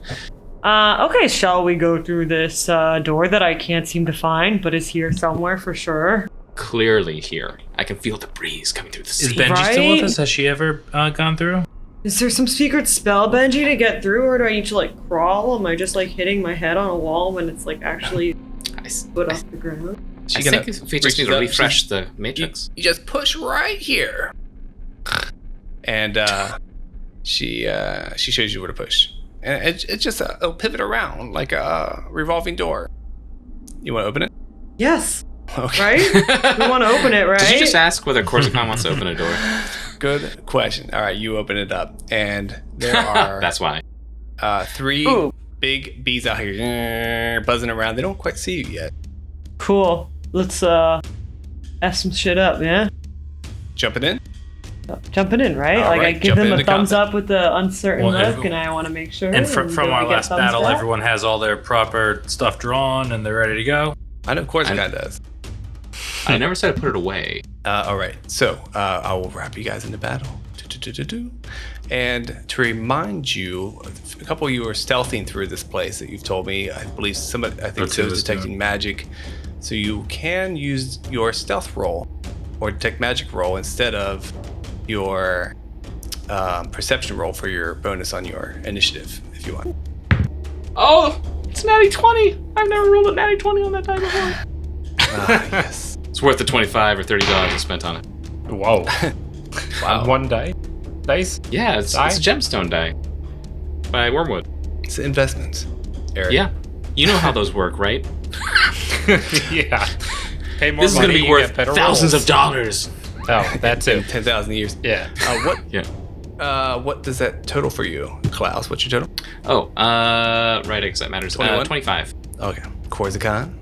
Okay, shall we go through this door that I can't seem to find, but is here somewhere for sure? Clearly here. I can feel the breeze coming through the Is sea. Benji still with Right? us? Has she ever gone through? Is there some secret spell, Benji, to get through, or do I need to, like, crawl? Am I just, like, hitting my head on a wall when it's, like, actually put off the ground? I think if we just need to refresh the matrix. You just push right here. And she shows you where to push. And it's just it'll pivot around like a revolving door. You want to open it? Yes. Okay. Right? We want to open it, right? Did you just ask whether Korzakan wants to open a door? Good question. All right, you open it up, and there are That's why. 3 big bees out here buzzing around. They don't quite see you yet. Cool. Let's F some shit up, yeah? Jumping in? jumping in, right? All like right, I give them a into thumbs combat. up with the uncertain Well, look, and I want to make sure. And from do I our get last thumbs battle, back? everyone has all their proper stuff drawn and they're ready to go. I know Korzakan does. I never said I put it away. All right, so I will wrap you guys into battle. Do-do-do-do-do. And to remind you, a couple of you are stealthing through this place that you've told me. I believe Otua Zo's is detecting magic. So you can use your stealth roll or detect magic roll instead of your perception roll for your bonus on your initiative, if you want. Oh, it's natty 20. I've never rolled a natty 20 on that die before. Yes. It's worth the $25 or $30 I spent on it. Whoa. Wow. On one dice? Yeah, it's a gemstone die by Wormwood. It's investments, Eric. Yeah, you know how those work, right? Yeah. Pay more This is money, going to be you worth get better thousands rolls. of dollars. Oh, that's In it. 10,000 years. Yeah. What does that total for you, Klaus? What's your total? Oh, right, I guess that matters. 21? 25. Okay. Korzakan.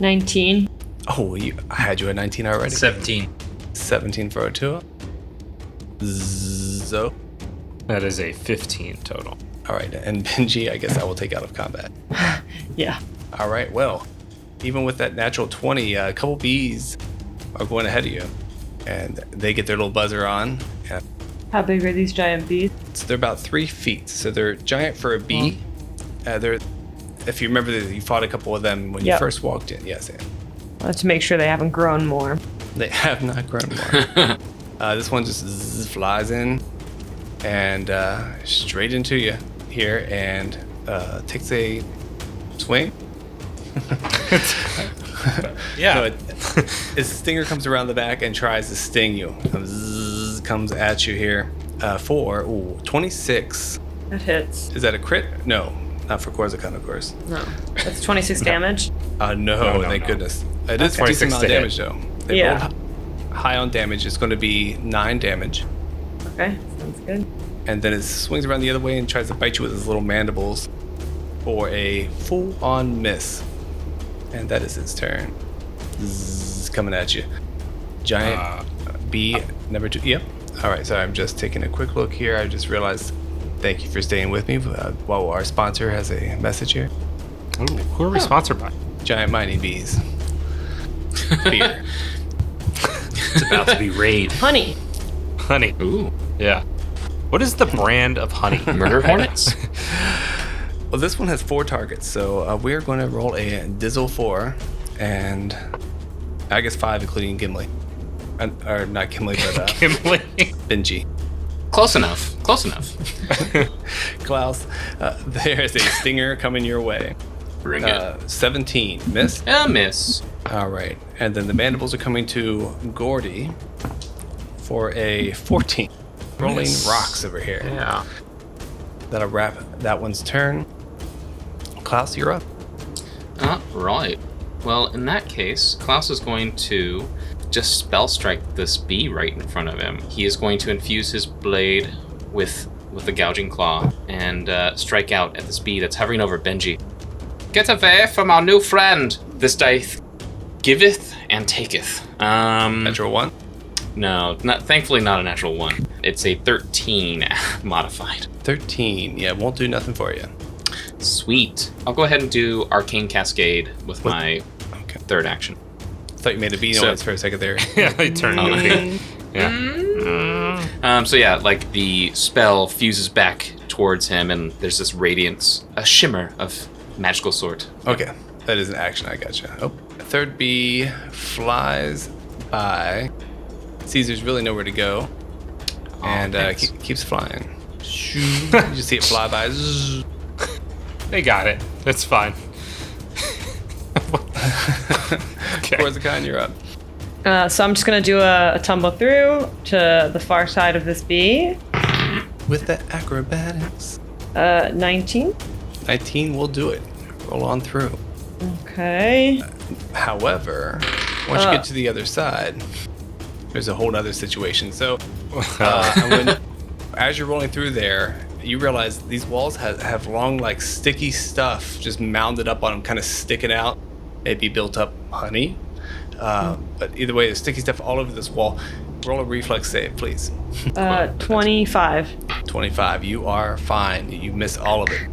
19. Oh, I had you at 19 already. 17. 17 for Otua. Zo. That is a 15 total. All right, and Benji, I guess I will take out of combat. Yeah. All right, well, even with that natural 20, a couple bees are going ahead of you, and they get their little buzzer on. And How big are these giant bees? so they're about 3 feet, so they're giant for a bee. They're, if you remember, you fought a couple of them when you Yep. first walked in. Yes, Anne. Let's make sure they haven't grown more. They have not grown more. This one just flies in and straight into you here and takes a swing. Yeah. No, its stinger comes around the back and tries to sting you. Comes at you here for 26. That hits. Is that a crit? No, not for Korzakan, of course. No. That's 26 damage. No, thank no. goodness. It is 26 decent amount of to hit. damage, though. They Yeah. rolled high on damage. It's going to be 9 damage. Okay, sounds good. And then it swings around the other way and tries to bite you with his little mandibles for a full-on miss. And that is its turn. Coming at you. Giant bee number 2. Yep. All right, so I'm just taking a quick look here. I just realized, thank you for staying with me while our sponsor has a message here. Ooh, who are we sponsored by? Giant mining bees. Beer. It's about to be raid. Honey. Honey. Ooh, Yeah. What is the brand of honey? murder hornets? Well, this one has 4 targets, so we're going to roll a Dizzle 4, and I guess 5, including Gimli. Or not Gimli, but Gimli. Benji. Close enough. Close enough. Klaus, there's a stinger coming your way. Bring it. 17. Miss? A miss. All right. And then the mandibles are coming to Gordy for a 14. Rolling rocks over here. Yeah. That'll wrap that one's turn. Klaus, you're up. Right. Well, in that case, Klaus is going to just spell strike this bee right in front of him. He is going to infuse his blade with the gouging claw and strike out at this bee that's hovering over Benji. Get away from our new friend! This dice giveth and taketh. Natural 1. No, thankfully not a natural 1. It's a 13 modified. 13. Yeah, won't do nothing for you. Sweet. I'll go ahead and do Arcane Cascade with my Okay. third action. Thought you made a bee So- noise for a second there. Yeah, they turned into a bee. Yeah. So yeah, like the spell fuses back towards him, and there's this radiance, a shimmer of magical sort. Okay, that is an action. I gotcha. Oh, third bee flies by. Caesar's really nowhere to go, and thanks. keeps flying. You just see it fly by. Zzz. They got it. It's fine. Okay. Korzakan, you're up. So I'm just going to do a tumble through to the far side of this bee. With the acrobatics. 19. 19 will do it. Roll on through. Okay. However, once you get to the other side, there's a whole other situation. So, as you're rolling through there, you realize these walls have long, like, sticky stuff just mounded up on them, kind of sticking out. Maybe built up honey. But either way, there's sticky stuff all over this wall. Roll a reflex save, please. 25. 25. You are fine. You miss all of it.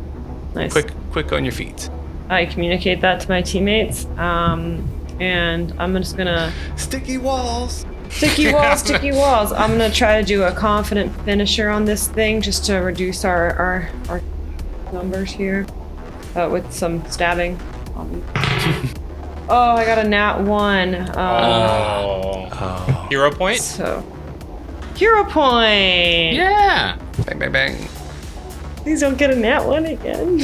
Nice. Quick on your feet. I communicate that to my teammates. And I'm just gonna... Sticky walls. Sticky walls. I'm gonna try to do a confident finisher on this thing just to reduce our numbers here. With some stabbing. Oh, I got a nat 1. Hero point? So, hero point! Yeah. Bang, bang, bang. Please don't get a nat 1 again.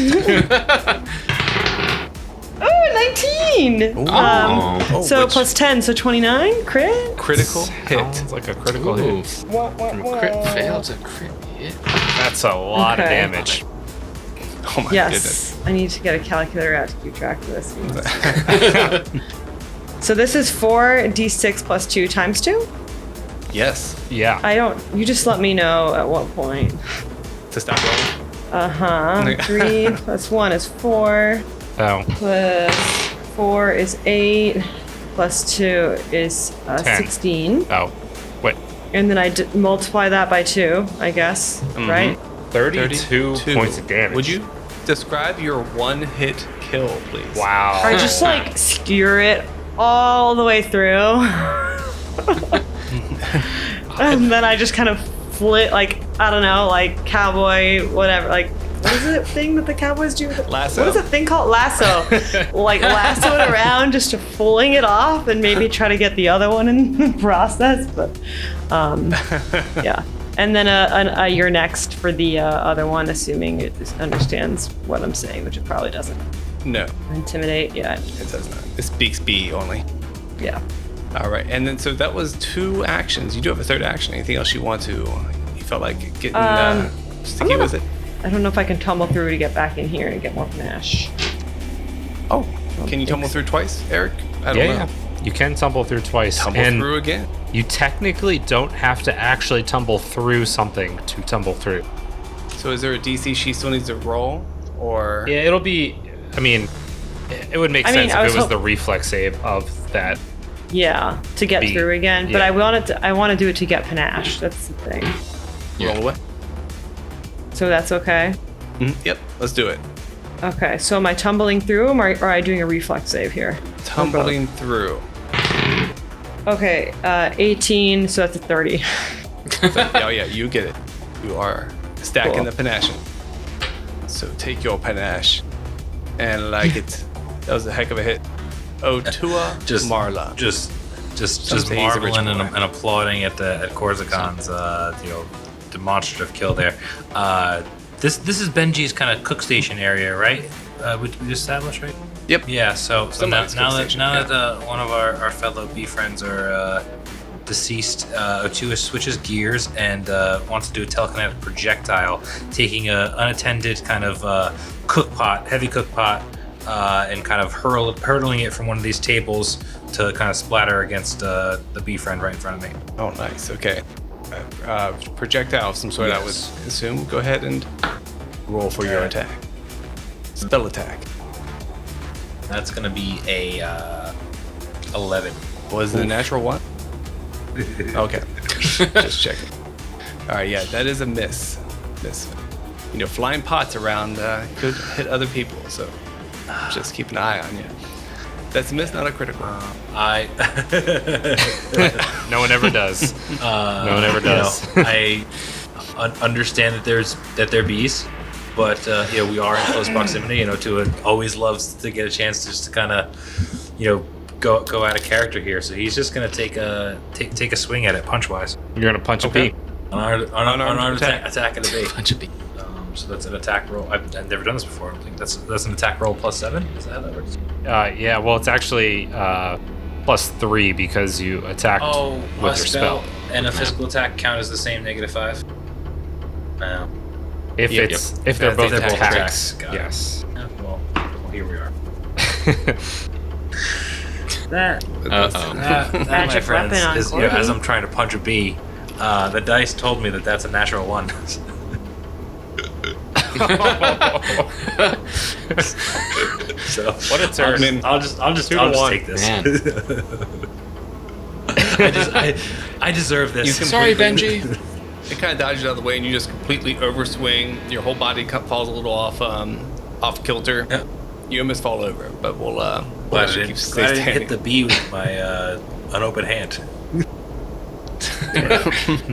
Oh, 19! Ooh. So plus 10, so 29? Crit? Critical hit. Sounds like a critical Ooh. hit. From a crit fail to crit hit. That's a lot of Okay. damage. Oh my Yes. I need to get a calculator out to keep track of this. So this is 4d6 plus 2 times 2? goodness. Yes. Yeah. You just let me know at what point. To stop rolling. Uh-huh. 3 plus 1 is 4. Oh. Plus 4 is 8. Plus 2 is 10. 16. Oh. Wait. And then I multiply that by 2, I guess. Right? 32 points of damage. Would you describe your one-hit kill, please? Wow. I just like skewer it all the way through. And then I just kind of flit, like, I don't know, like cowboy, whatever. Like, what is it thing that the cowboys do? Lasso. What is that thing called? Lasso. Like, lasso it around just to pulling it off and maybe try to get the other one in the process. But, yeah. And then you're next for the other one, assuming it understands what I'm saying, which it probably doesn't. No, Intimidate, yeah. it does not. It speaks B only. Yeah. All right, and then so that was 2 actions. You do have a third action. Anything else you want to? You felt like getting sticky with it? I don't know if I can tumble through to get back in here and get more panache. Oh, can you tumble through twice, Eric? I don't know. Yeah. You can tumble through twice. Tumble and through again. You technically don't have to actually tumble through something to tumble through. So is there a DC she still needs to roll, or? Yeah, it'll be. I mean, it would make sense if it was the reflex save of that. Yeah, to get through again. But yeah. I want to do it to get panache. That's the thing. Roll away. So that's okay. Yep, let's do it. Okay, so am I tumbling through them or am I doing a reflex save here? Tumbling through. Okay, 18, so that's a 30. Oh yeah, you get it. You are stacking Cool. the panache. So take your panache and like it. That was a heck of a hit. Otua Marla. Just Something he's a rich marveling and boy. applauding at Korzakan's demonstrative kill there. This is Benji's kind of cook station area, right? We established, right? Yep. Yeah. So now Somebody's cook station, that one of our fellow B friends are deceased, Otua switches gears and wants to do a telekinetic projectile, taking a unattended kind of heavy cook pot, and kind of hurtling it from one of these tables to kind of splatter against the B friend right in front of me. Oh, nice. Okay. Projectile of some sort, I would assume. Go ahead and roll for your attack. Spell attack. That's gonna be a 11. Was it a natural one? Okay. Just checking. All right, yeah, that is a miss. You know, flying pots around could hit other people, so just keep an eye on you. That's a miss, not a critical. No one ever does. No one ever does. I understand that they're bees, but we are in close proximity. Otua always loves to get a chance just to kind of, go out of character here. So he's just gonna take a swing at it punch wise. You're gonna punch a bee. Unarmed attack at a bee. Bunch of bees. So that's an attack roll. I've never done this before. I don't think that's an attack roll +7. Is that how that works? Yeah, well, it's actually +3 because you attacked with your spell. And a physical attack count as the same -5. If they're both attacks, Got it. yes. Yeah, well, here we are. That, my Magic friends, weapon on is Corby. as I'm trying to punch a bee, the dice told me that that's a natural 1. So What a turn. I'll just 2 to 1. take this. Man. I deserve this. Sorry, Benji. It kind of dodges out of the way, and you just completely overswing. Your whole body falls a little off kilter. Yeah. You almost fall over, but we'll Glad I keep didn't standing. hit the bee with my unopened hand.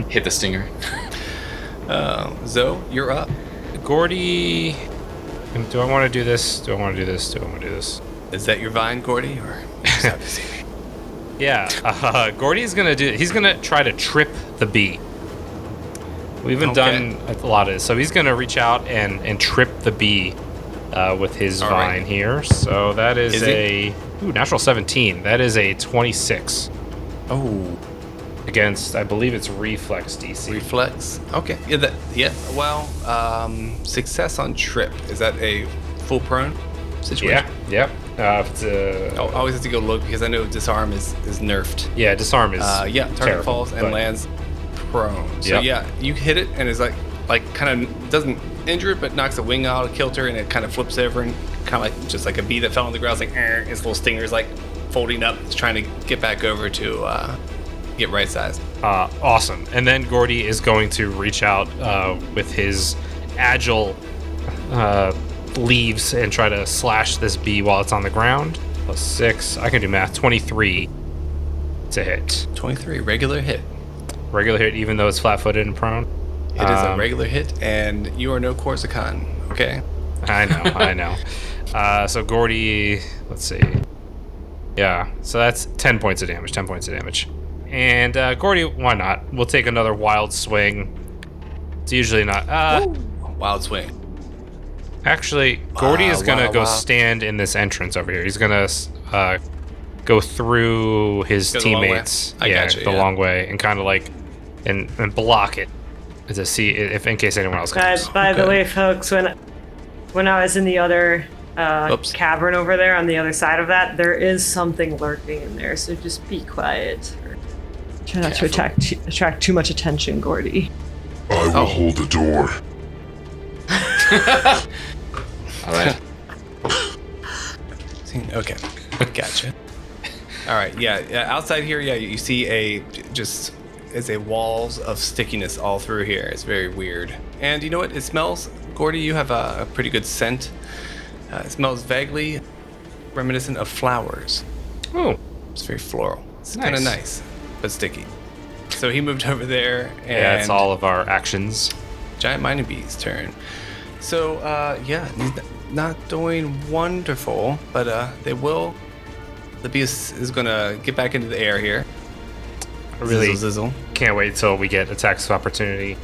Hit the stinger. Zoe, you're up. Gordy. Do I want to do this? Do I want to do this? Do I want to do this? Is that your vine, Gordy, or you just have to see me? Yeah, Gordy's gonna do. He's gonna try to trip the bee. We haven't done a lot of this, so he's gonna reach out and trip the bee with his vine here. So that is natural 17. That is a 26. Oh, against, I believe it's reflex DC. Reflex. Okay. Yeah. Well, success on trip. Is that a full prone situation? Yeah. Yep. I always have to go look because I know disarm is nerfed. Yeah, disarm is target terrible, falls and lands prone. So Yep. you hit it and it's like kind of doesn't injure it, but knocks a wing out of kilter and it kind of flips over and kind of like just like a bee that fell on the ground. It's like its little stinger's like folding up. It's trying to get back over to get right sized. Awesome. And then Gordy is going to reach out with his agile leaves and try to slash this bee while it's on the ground. Plus 6. I can do math. 23 to hit. 23, regular hit. Regular hit, even though it's flat-footed and prone. It is a regular hit, and you are no Korzakan, okay? I know. So Gordy, let's see. Yeah, so that's 10 points of damage. 10 points of damage. And Gordy, why not? We'll take another wild swing. It's usually not. Wild swing. Actually, Gordy is going to go stand in this entrance over here. He's going to go through his teammates. The long way, and kind of like, and block it to see if in case anyone else comes. By the way, folks, when I was in the other cavern over there on the other side of that, there is something lurking in there, so just be quiet. Try not to attract too much attention, Gordy. I will hold the door. All right. Okay, gotcha. All right, yeah. Outside here, you see it's a walls of stickiness all through here. It's very weird. And you know what? It smells, Gordy. You have a pretty good scent. It smells vaguely reminiscent of flowers. Oh, it's very floral. It's kind of nice, but sticky. So he moved over there, and that's all of our actions. Giant mining bee's turn. So he's not doing wonderful, but they will. The bee is gonna get back into the air here. I really zizzle. Can't wait till we get attacks of opportunity.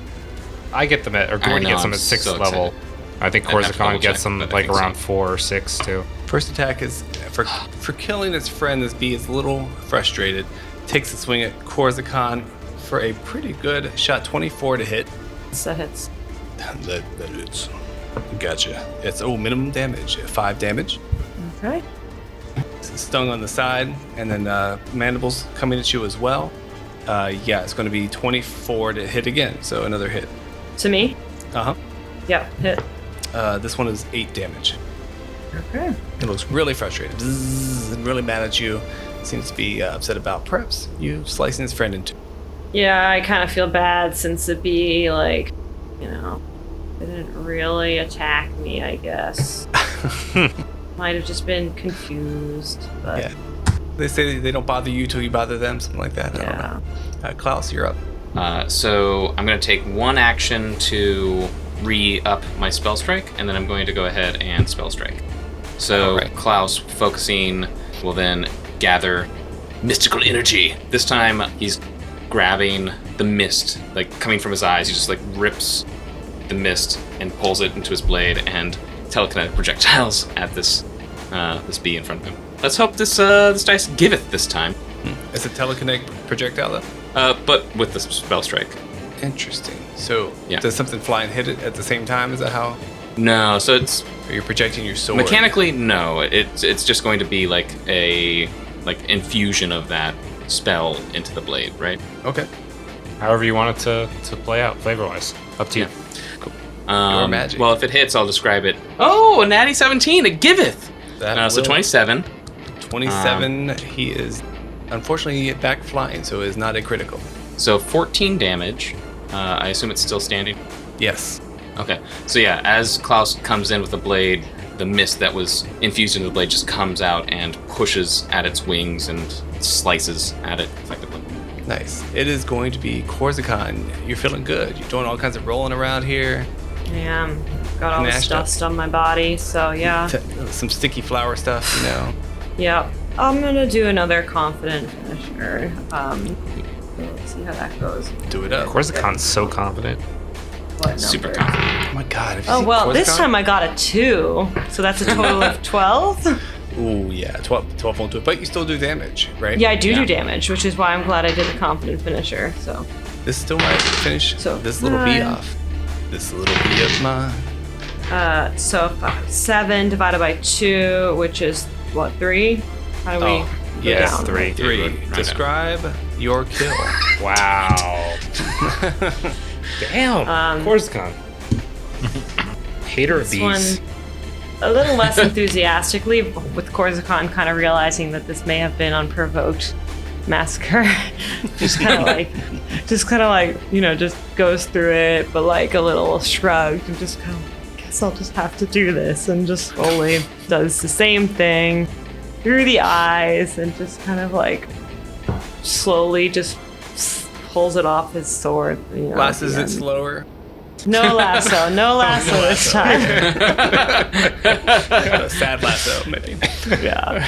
I get them at, or Gordy gets them at 6th level. I think Korzakan gets them like around 4 or 6 too. First attack is for killing its friend. This bee is a little frustrated. Takes a swing at Korzakan for a pretty good shot. 24 to hit. That hits. That hits. Gotcha. It's minimum damage. 5 damage. Okay. Stung on the side, and then mandibles coming at you as well. It's going to be 24 to hit again, so another hit. To me? Uh-huh. Yep, hit. This one is 8 damage. Okay. It looks really frustrated. Bzzz, and really mad at you. Seems to be upset about perhaps you slicing his friend into. Yeah, I kind of feel bad since the bee, didn't really attack me, I guess. Might have just been confused, but... Yeah. They say they don't bother you till you bother them, something like that. Yeah. I don't know. Klaus, you're up. So I'm going to take one action to re-up my spell strike, and then I'm going to go ahead and spell strike. So Klaus, focusing, will then gather mystical energy. This time he's grabbing the mist, coming from his eyes. He just rips the mist and pulls it into his blade and telekinetic projectiles at this bee in front of him. Let's hope this dice giveth this time. It's a telekinetic projectile, though? But with the spell strike. Interesting. So does something fly and hit it at the same time? Is that how? No, so it's... Or you're projecting your sword? Mechanically, no. It's just going to be a infusion of that spell into the blade, right? Okay. However you want it to play out, flavor-wise. Up to you. Cool. Your magic. Well, if it hits, I'll describe it. Oh, a natty 17, it giveth! So 27. 27, he is unfortunately you get back flying, so it is not a critical. So 14 damage. I assume it's still standing? Yes. Okay. So yeah, as Klaus comes in with the blade, the mist that was infused into the blade just comes out and pushes at its wings and slices at it effectively. Nice. It is going to be Korzakan. You're feeling good. You're doing all kinds of rolling around here. Yeah, got all this dust on my body, so yeah. Some sticky flower stuff, you know. Yep. I'm gonna do another confident finisher. Let's see how that goes. Do it up. Korzakan's so confident. Super confident. Oh my god. Oh, well, this time I got a 2, so that's a total of 12. Ooh, yeah. 12 won't do it, but you still do damage, right? Yeah, I do damage, which is why I'm glad I did the confident finisher, so. This still might finish this little bee off. This little bee of mine. So 7 divided by 2, which is, what, 3? How do we go yes, down? 3. 3. Right Describe your kill. Wow. Damn. Korzakan. Hater of This one, bees. a little less enthusiastically, with Korzakan kind of realizing that this may have been unprovoked massacre. just kind of like, you know, just goes through it, but like a little shrugged and just kind of, guess I'll just have to do this, and just slowly does the same thing through the eyes and just kind of like slowly just pulls it off his sword. You know, Lasses it slower. No lasso this time. A sad lasso, maybe. Yeah.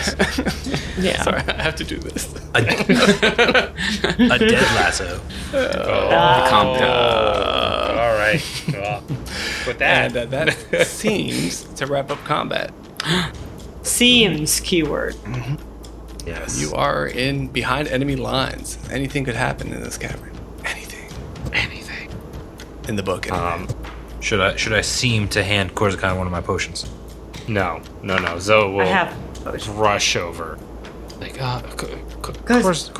Sorry, I have to do this. A dead lasso. All right. Well, with that. And that seems to wrap up combat. Seems keyword. Yes. You are behind enemy lines. Anything could happen in this cavern. Anything. In the book. Anyway. Should I seem to hand Korzakan one of my potions? No. Zoe will I have potion. rush over. Like, Guys, I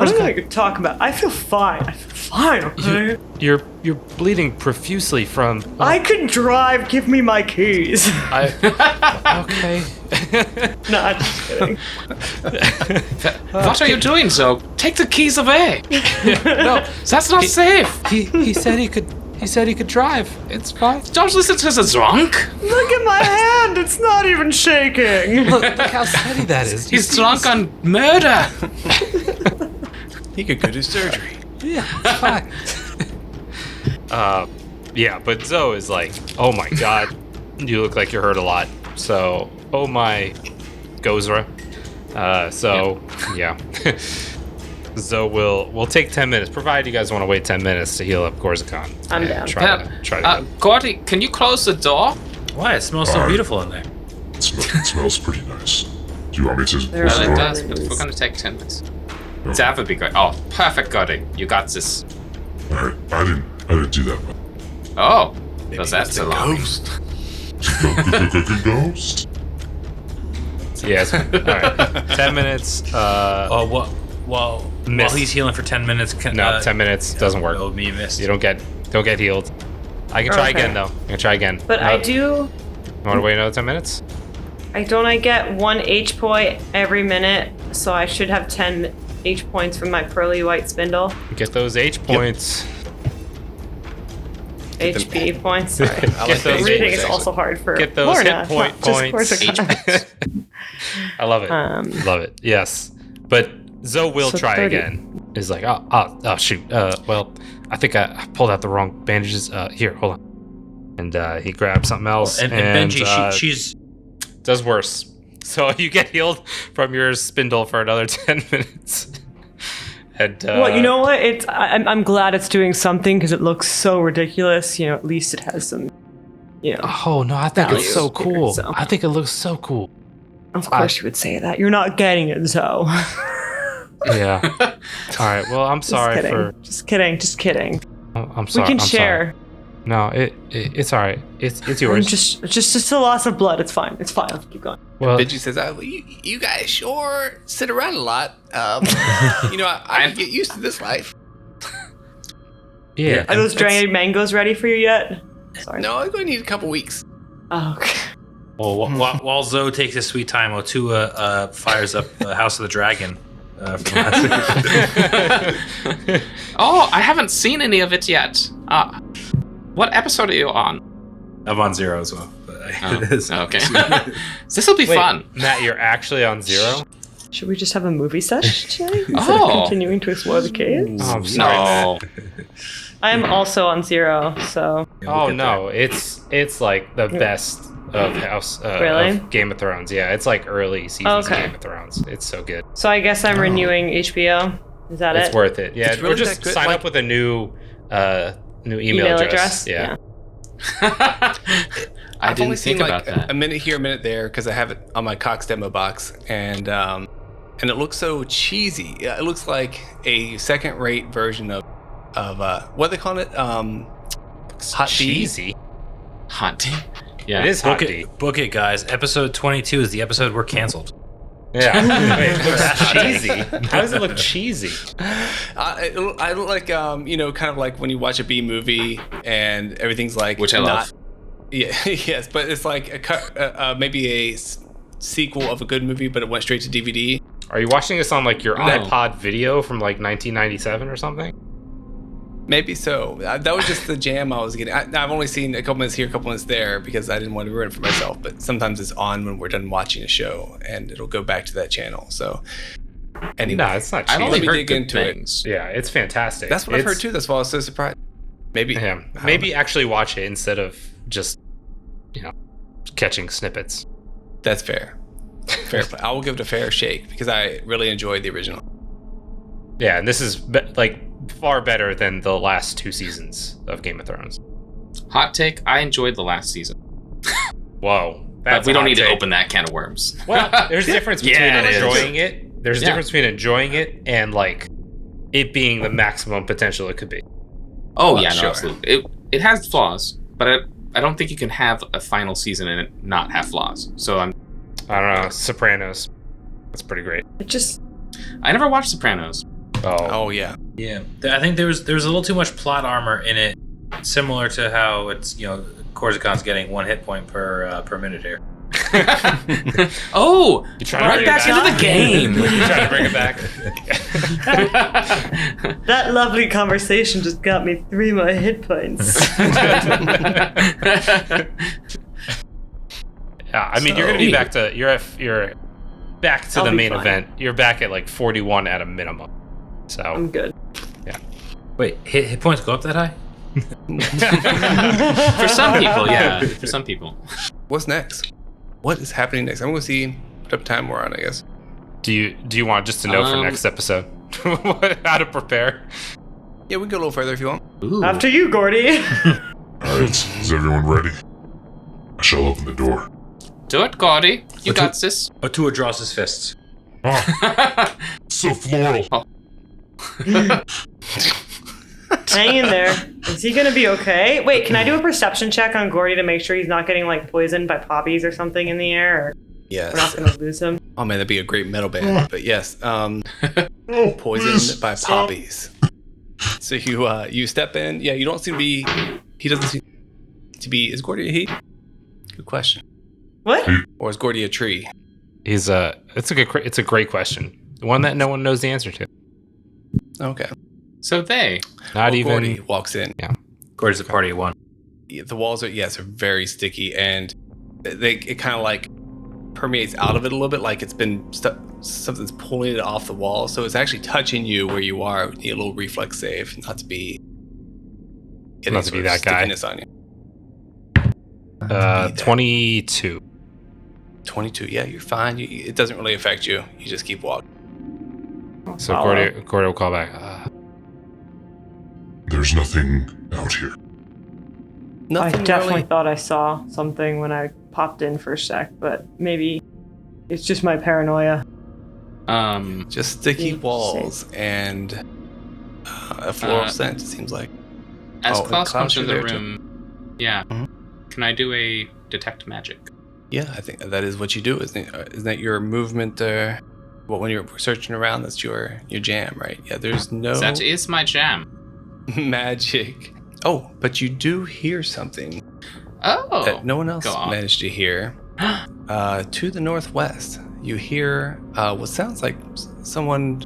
don't know what you're talking about. I feel fine. Okay? You're bleeding profusely from. I can drive. Give me my keys. Okay. No, I'm just kidding. What are you doing, Zoe? Take the keys away. No, that's not safe. He said he could. He said he could drive. It's fine. Don't listen to the drunk. Look at my hand. It's not even shaking. Look how steady that is. He's drunk on murder. He could go do surgery. Yeah, it's fine. Yeah, but Zoe is like, oh my god, you look like you're hurt a lot. So, oh my, Gozra. Yeah. Zoe will take 10 minutes, provided you guys want to wait 10 minutes to heal up Korzakan. I'm down. Try to Gordy, can you close the door? Why? It smells so beautiful in there. It smells pretty nice. Do you want me to There close are the It door? does, but we're gonna take 10 minutes. That would be great. Oh, perfect, Gordy. You got this. Alright, I didn't do that. Oh, Maybe does that it's a alarm me? ghost. Ghost? Yes. All right. 10 minutes. While Missed. he's healing for 10 minutes, 10 minutes doesn't work. Oh, me missed. You don't get healed. I can try again though. I can try again. But I do. You want to wait another 10 minutes? I get 1 H point every minute, so I should have 10 H points from my pearly white spindle. Get those H points. HP points. Sorry. I like those Reading points, is also hard for Get those Lorna, hit point not just points. Korzakan. I love it. Love it. Yes. But Zoe will So try 30. again. Is like, oh shoot. Well, I think I pulled out the wrong bandages. Here, hold on. And he grabs something else. And Benji, she's does worse. So you get healed from your spindle for another 10 minutes. And Well, you know what? I'm glad it's doing something because it looks so ridiculous. You know, at least it has some. You know, oh no, I think value it's so here, cool. so. I think it looks so cool. of course you would say that. You're not getting it, Zoe. Yeah. All right. Well, I'm sorry for. Just kidding. I'm sorry. We can I'm share. Sorry. No, it's all right. It's I'm yours. just a loss of blood. It's fine. Let's keep going. Well, Benji says, you guys sure sit around a lot. I can get used to this life. yeah. Are those drained mangoes ready for you yet? Sorry. No, I'm going to need a couple weeks. Oh, okay. Well, while Zoe takes his sweet time, Otua fires up House of the Dragon from last week. Oh, I haven't seen any of it yet. What episode are you on? I'm on 0 as well. But Okay. This will be fun. Matt, you're actually on 0? Should we just have a movie session today? Instead Oh. of continuing to explore the caves? Oh, I'm sorry, No. Matt. I am also on 0, so Oh no, it's like the best of Really? of Game of Thrones. Yeah, it's like early seasons Okay. of Game of Thrones. It's so good. so I guess I'm renewing HBO. Is that It's it? worth it. Yeah, It's really or just that good, sign like- up with a new email address. Yeah. I I've didn't only think seen about like that. a minute here, a minute there, because I have it on my Cox demo box, and it looks so cheesy. Yeah, it looks like a second-rate version of what do they call it? Hot D? Cheesy. Hot tea. Yeah. It is hot D. Book it, guys. Episode 22 is the episode we're canceled. Yeah. Wait, it looks cheesy. How does it look cheesy? I look like kind of like when you watch a B movie and everything's like Which I love. Yeah, yes, but it's like maybe a sequel of a good movie, but it went straight to DVD. Are you watching this on like your No. iPod video from like 1997 or something? Maybe so. That was just the jam I was getting. I've only seen a couple minutes here, a couple minutes there, because I didn't want to ruin it for myself. But sometimes it's on when we're done watching a show, and it'll go back to that channel. So anyway, No, it's not I've cheesy. only Let me heard dig good into it. things. Yeah, it's fantastic. that's what I've heard It's- too. That's why I was so surprised. Maybe, Yeah, I don't maybe know. actually watch it instead of just, catching snippets. That's fair. Fair play. I will give it a fair shake because I really enjoyed the original. Yeah, and this is far better than the last 2 seasons of Game of Thrones. Hot take. I enjoyed the last season. Whoa. But we a don't hot need to take. open that can of worms. Well, there's a difference between Yeah, it is. enjoying it. There's a Yeah. difference between enjoying it and like it being the maximum potential it could be. Oh, Well, yeah, no, sure. absolutely. It has flaws, but I don't think you can have a final season and it not have flaws. So I don't know. Sopranos. That's pretty great. it just I never watched Sopranos. Oh yeah. Yeah, I think there's a little too much plot armor in it, similar to how it's Korzakan's getting 1 hit point per minute here. Oh, You trying to right bring back it into the game. You trying to bring it back? that lovely conversation just got me 3 more hit points. Yeah, I mean, you're gonna be So- back to you're back to I'll the be main fine. event. You're back at like 41 at a minimum. So I'm good. Wait, hit points go up that high? For some people, yeah. For some people. What's next? What is happening next? I'm going to see what time we're on, I guess. do you want just to know for next episode how to prepare? Yeah, we can go a little further if you want. Ooh. After you, Gordy. Alright, is everyone ready? I shall open the door. Do it, Gordy. You Let's got this. Otua draws his fists. Oh, so floral. Hang in there. Is he gonna be okay? Wait, can I do a perception check on Gordy to make sure he's not getting like poisoned by poppies or something in the air? Or Yes. we're not gonna lose him. Oh man, that'd be a great metal band. But yes, poisoned by poppies. So you step in. Yeah, you don't seem to be. He doesn't seem to be. Is Gordy a he? Good question. What? Or is Gordy a tree? It's a great question. One that no one knows the answer to. Okay. So they. Not Well, even. Gordy walks in. Gordy's the party of 1. Yeah, the walls are very sticky, and it kind of like permeates out of it a little bit, like it's been something's pulling it off the wall. So it's actually touching you where you are. You need a little reflex save, not to be getting Not to be sort of that guy. stickiness on you. 22. 22. Yeah, you're fine. It doesn't really affect you. You just keep walking. So Follow. Gordy will call back. There's nothing out here. I Nothing definitely really. thought I saw something when I popped in for a sec, but maybe it's just my paranoia. Just sticky Yeah, walls and a floral scent. It seems like. As Oh, and Klaus Klaus, comes in you're the there, too. room, yeah. Mhm. Can I do a detect magic? Yeah, I think that is what you do, isn't it? Isn't that your movement? When you're searching around, that's your jam, right? Yeah, there's no That is my jam. magic. Oh, but you do hear something Oh. that no one else go on. managed to hear. To the northwest, you hear what sounds like someone,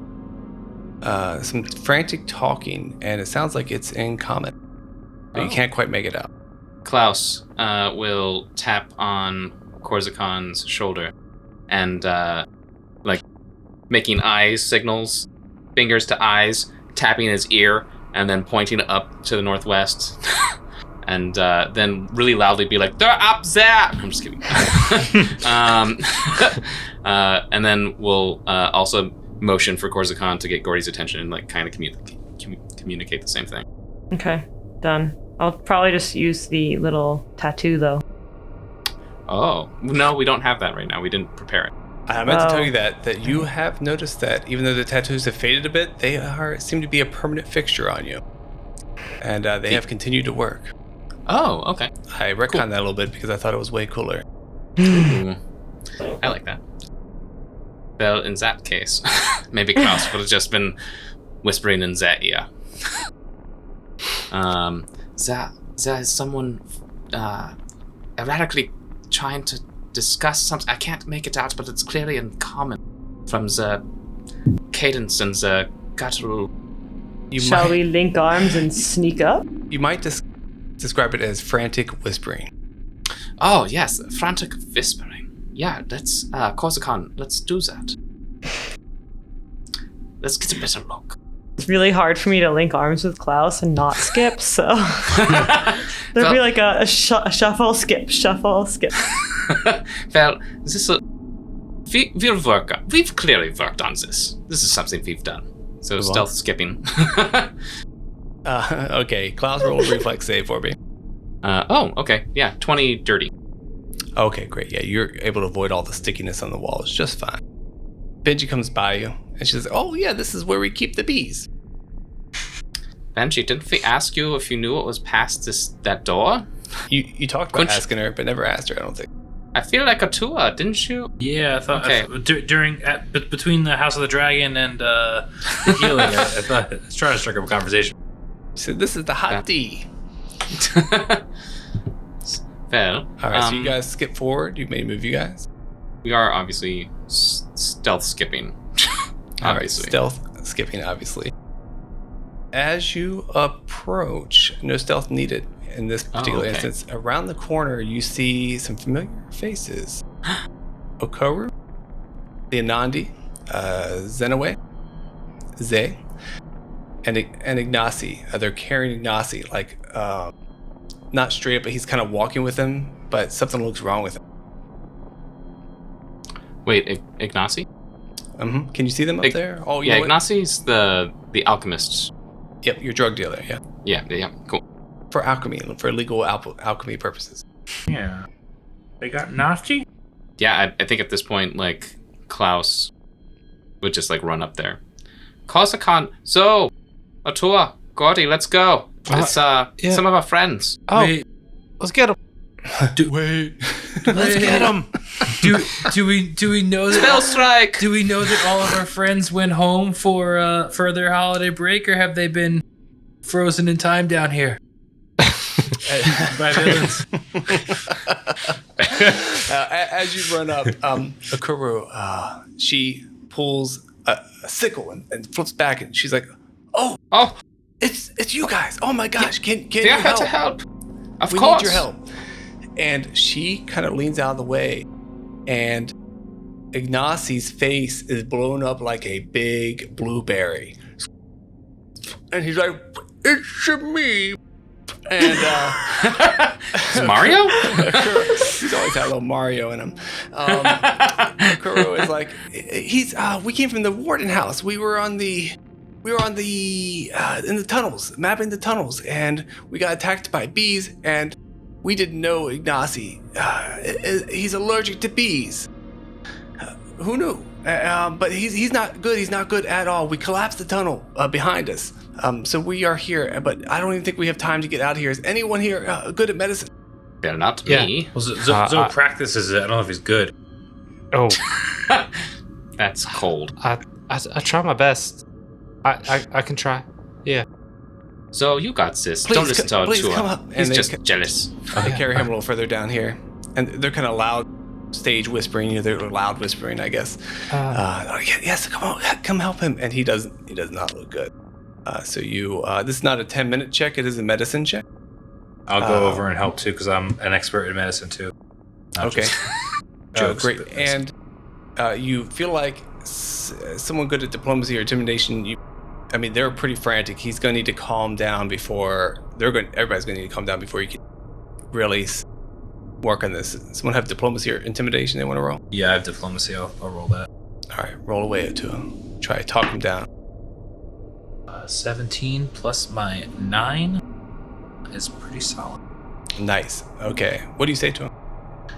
some frantic talking, and it sounds like it's in common, but you can't quite make it out. Klaus will tap on Korzakan's shoulder and like making eyes signals, fingers to eyes, tapping his ear, and then pointing up to the northwest. And then really loudly be like, "They're up there!" I'm just kidding. And then we'll also motion for Korzakan to get Gordy's attention and like kind of communicate the same thing. Okay, done. I'll probably just use the little tattoo though. Oh, no, we don't have that right now. We didn't prepare it. I meant to tell you that you have noticed that even though the tattoos have faded a bit, they seem to be a permanent fixture on you. And they have continued to work. Oh, okay. I retconned that a little bit because I thought it was way cooler. Ooh. I like that. Well, in that case, maybe Klaus would have just been whispering in that ear. There is someone erratically trying to discuss something. I can't make it out, but it's clearly in common from the cadence and the guttural. Shall we link arms and sneak up? You might describe it as frantic whispering. Oh, yes, frantic whispering. Yeah, let's, Korzakan, let's do that. Let's get a better look. It's really hard for me to link arms with Klaus and not skip, so there'd be like a shuffle, skip, shuffle, skip. Well, we've clearly worked on this. This is something we've done. So stealth skipping. Okay, Klaus, roll a reflex save for me. Okay. Yeah, 20 dirty. Okay, great. Yeah, you're able to avoid all the stickiness on the walls just fine. Benji comes by you, and she's like, "Oh yeah, this is where we keep the bees." Benji, didn't we ask you if you knew what was past that door? You talked about asking her, but never asked her, I don't think. I feel like Otua, didn't you? Yeah, I thought between the House of the Dragon and the healing, I was trying to strike up a conversation. So this is the hot D. Well, all right. So you guys skip forward. You may move, you guys. We are obviously stealth skipping. All right, stealth skipping, obviously. As you approach, no stealth needed in this particular instance. Around the corner, you see some familiar faces. Okoru, the Anandi, Zenaway, Zay, and Ignacy. They're carrying Ignacy, like, not straight up, but he's kind of walking with him, but something looks wrong with him. Wait, Ignacy? Mm-hmm. Can you see them up there? Oh, yeah, Ignacy's the alchemist. Yep, your drug dealer, yeah. Yeah, cool. For alchemy, for legal alchemy purposes. Yeah. They got Nazi? Yeah, I think at this point, like, Klaus would just, like, run up there. Korzakan, so, Otua, Gordy, let's go. It's, some of our friends. Oh, wait. Let's get them. Let's get them. Do we know that Spell strike? Do we know that all of our friends went home for their holiday break, or have they been frozen in time down here by villains? As you run up, Akuru, she pulls a sickle and flips back, and she's like, "Oh, it's you guys! Oh my gosh, can you help? To help? Of we course. Need your help." And she kind of leans out of the way, and Ignacy's face is blown up like a big blueberry. And he's like, "It's me." And is Mario? He's always had a little Mario in him. Kuro is like, we came from the Warden house. We were in the tunnels, mapping the tunnels, and we got attacked by bees, and we didn't know Ignacy. He's allergic to bees. Who knew? But he's not good. He's not good at all. We collapsed the tunnel behind us. So we are here, but I don't even think we have time to get out of here. Is anyone here good at medicine? They're not me. Well, Zoe practices it. I don't know if he's good. Oh. That's cold. I try my best. I can try. Yeah. So you got this. Please, don't listen to please come Otua. up. He's just jealous. They carry him a little further down here, and they're kind of loud stage whispering, they're loud whispering, I guess. Yes, come help him. And he does not look good. So you, this is not a 10-minute check, it is a medicine check. I'll go over and help too, because I'm an expert in medicine too. Okay. Great. And you feel like someone good at diplomacy or intimidation, they're pretty frantic. He's going to need to calm down before, everybody's going to need to calm down before you can really work on this. Someone have diplomacy or intimidation they want to roll? Yeah, I have diplomacy. I'll roll that. All right, roll away to him. Try to talk him down. 17 plus my 9 is pretty solid. Nice. Okay. What do you say to him?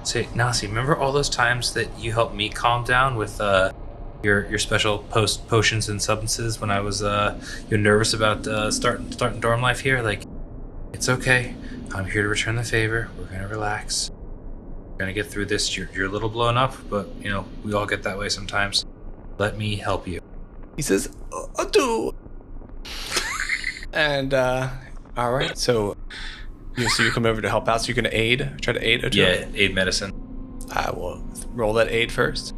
Say, Nasi, remember all those times that you helped me calm down with your special potions and substances when I was you're nervous about starting dorm life here? Like, it's okay. I'm here to return the favor. We're gonna relax. We're gonna get through this. You're a little blown up, but we all get that way sometimes. Let me help you. He says, "Adu." And all right, so you come over to help out. So you're gonna try to aid Otua? Yeah, aid medicine. I will roll that aid first.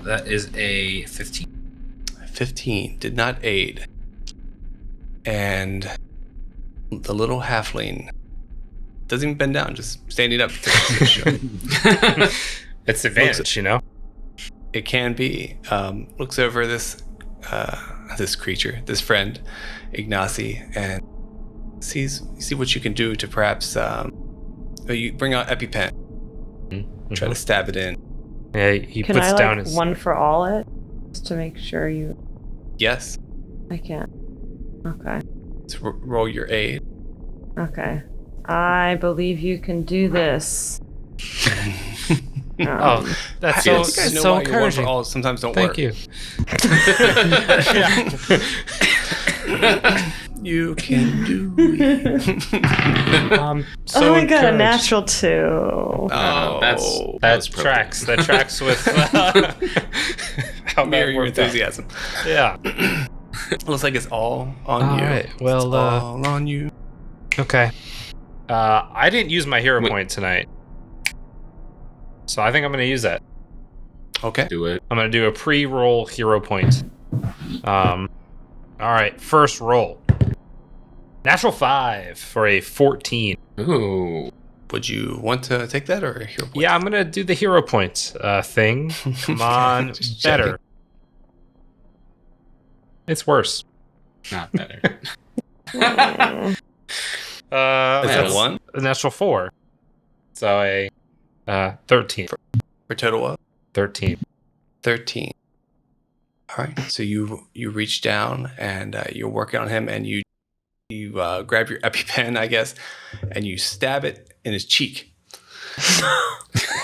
That is a 15. 15 did not aid, and the little halfling doesn't even bend down, just standing up. It's advantage, It can be. Looks over this creature, this friend, Ignacy, and sees what you can do to perhaps. You bring out EpiPen, try to stab it in. Yeah, he Can puts I down his. one for all it, just to make sure you? Yes. I can't. Okay. So roll your aid. Okay. I believe you can do this. Oh, that's so encouraging. All sometimes don't Thank work. you. You can do it. So I got a encouraged. natural 2. That tracks. That tracks with how Mirror that your worked out. enthusiasm. Yeah. Looks like it's all on All you. right. Well, it's all on you. Okay. I didn't use my hero point tonight, so I think I'm going to use that. Okay. Do it. I'm going to do a pre-roll hero point. All right. First roll. Natural 5 for a 14. Ooh. Would you want to take that or hero point? Yeah, I'm going to do the hero point thing. Come on. Just Better. checking. It's worse. Not better. Is that That's a 1? a natural 4. So a 13. For total of? 13. 13. All right. So you reach down and you're working on him, and you grab your EpiPen, I guess, and you stab it in his cheek,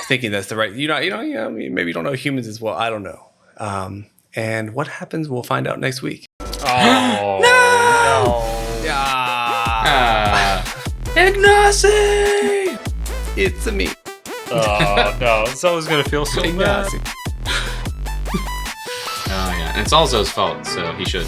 thinking that's the right. Maybe you don't know humans as well. I don't know. And what happens? We'll find out next week. Oh no! Ignacy! It's a me. Oh no! Someone's gonna feel so bad. Ignacy. Oh yeah, and it's Alzo's fault, so he should.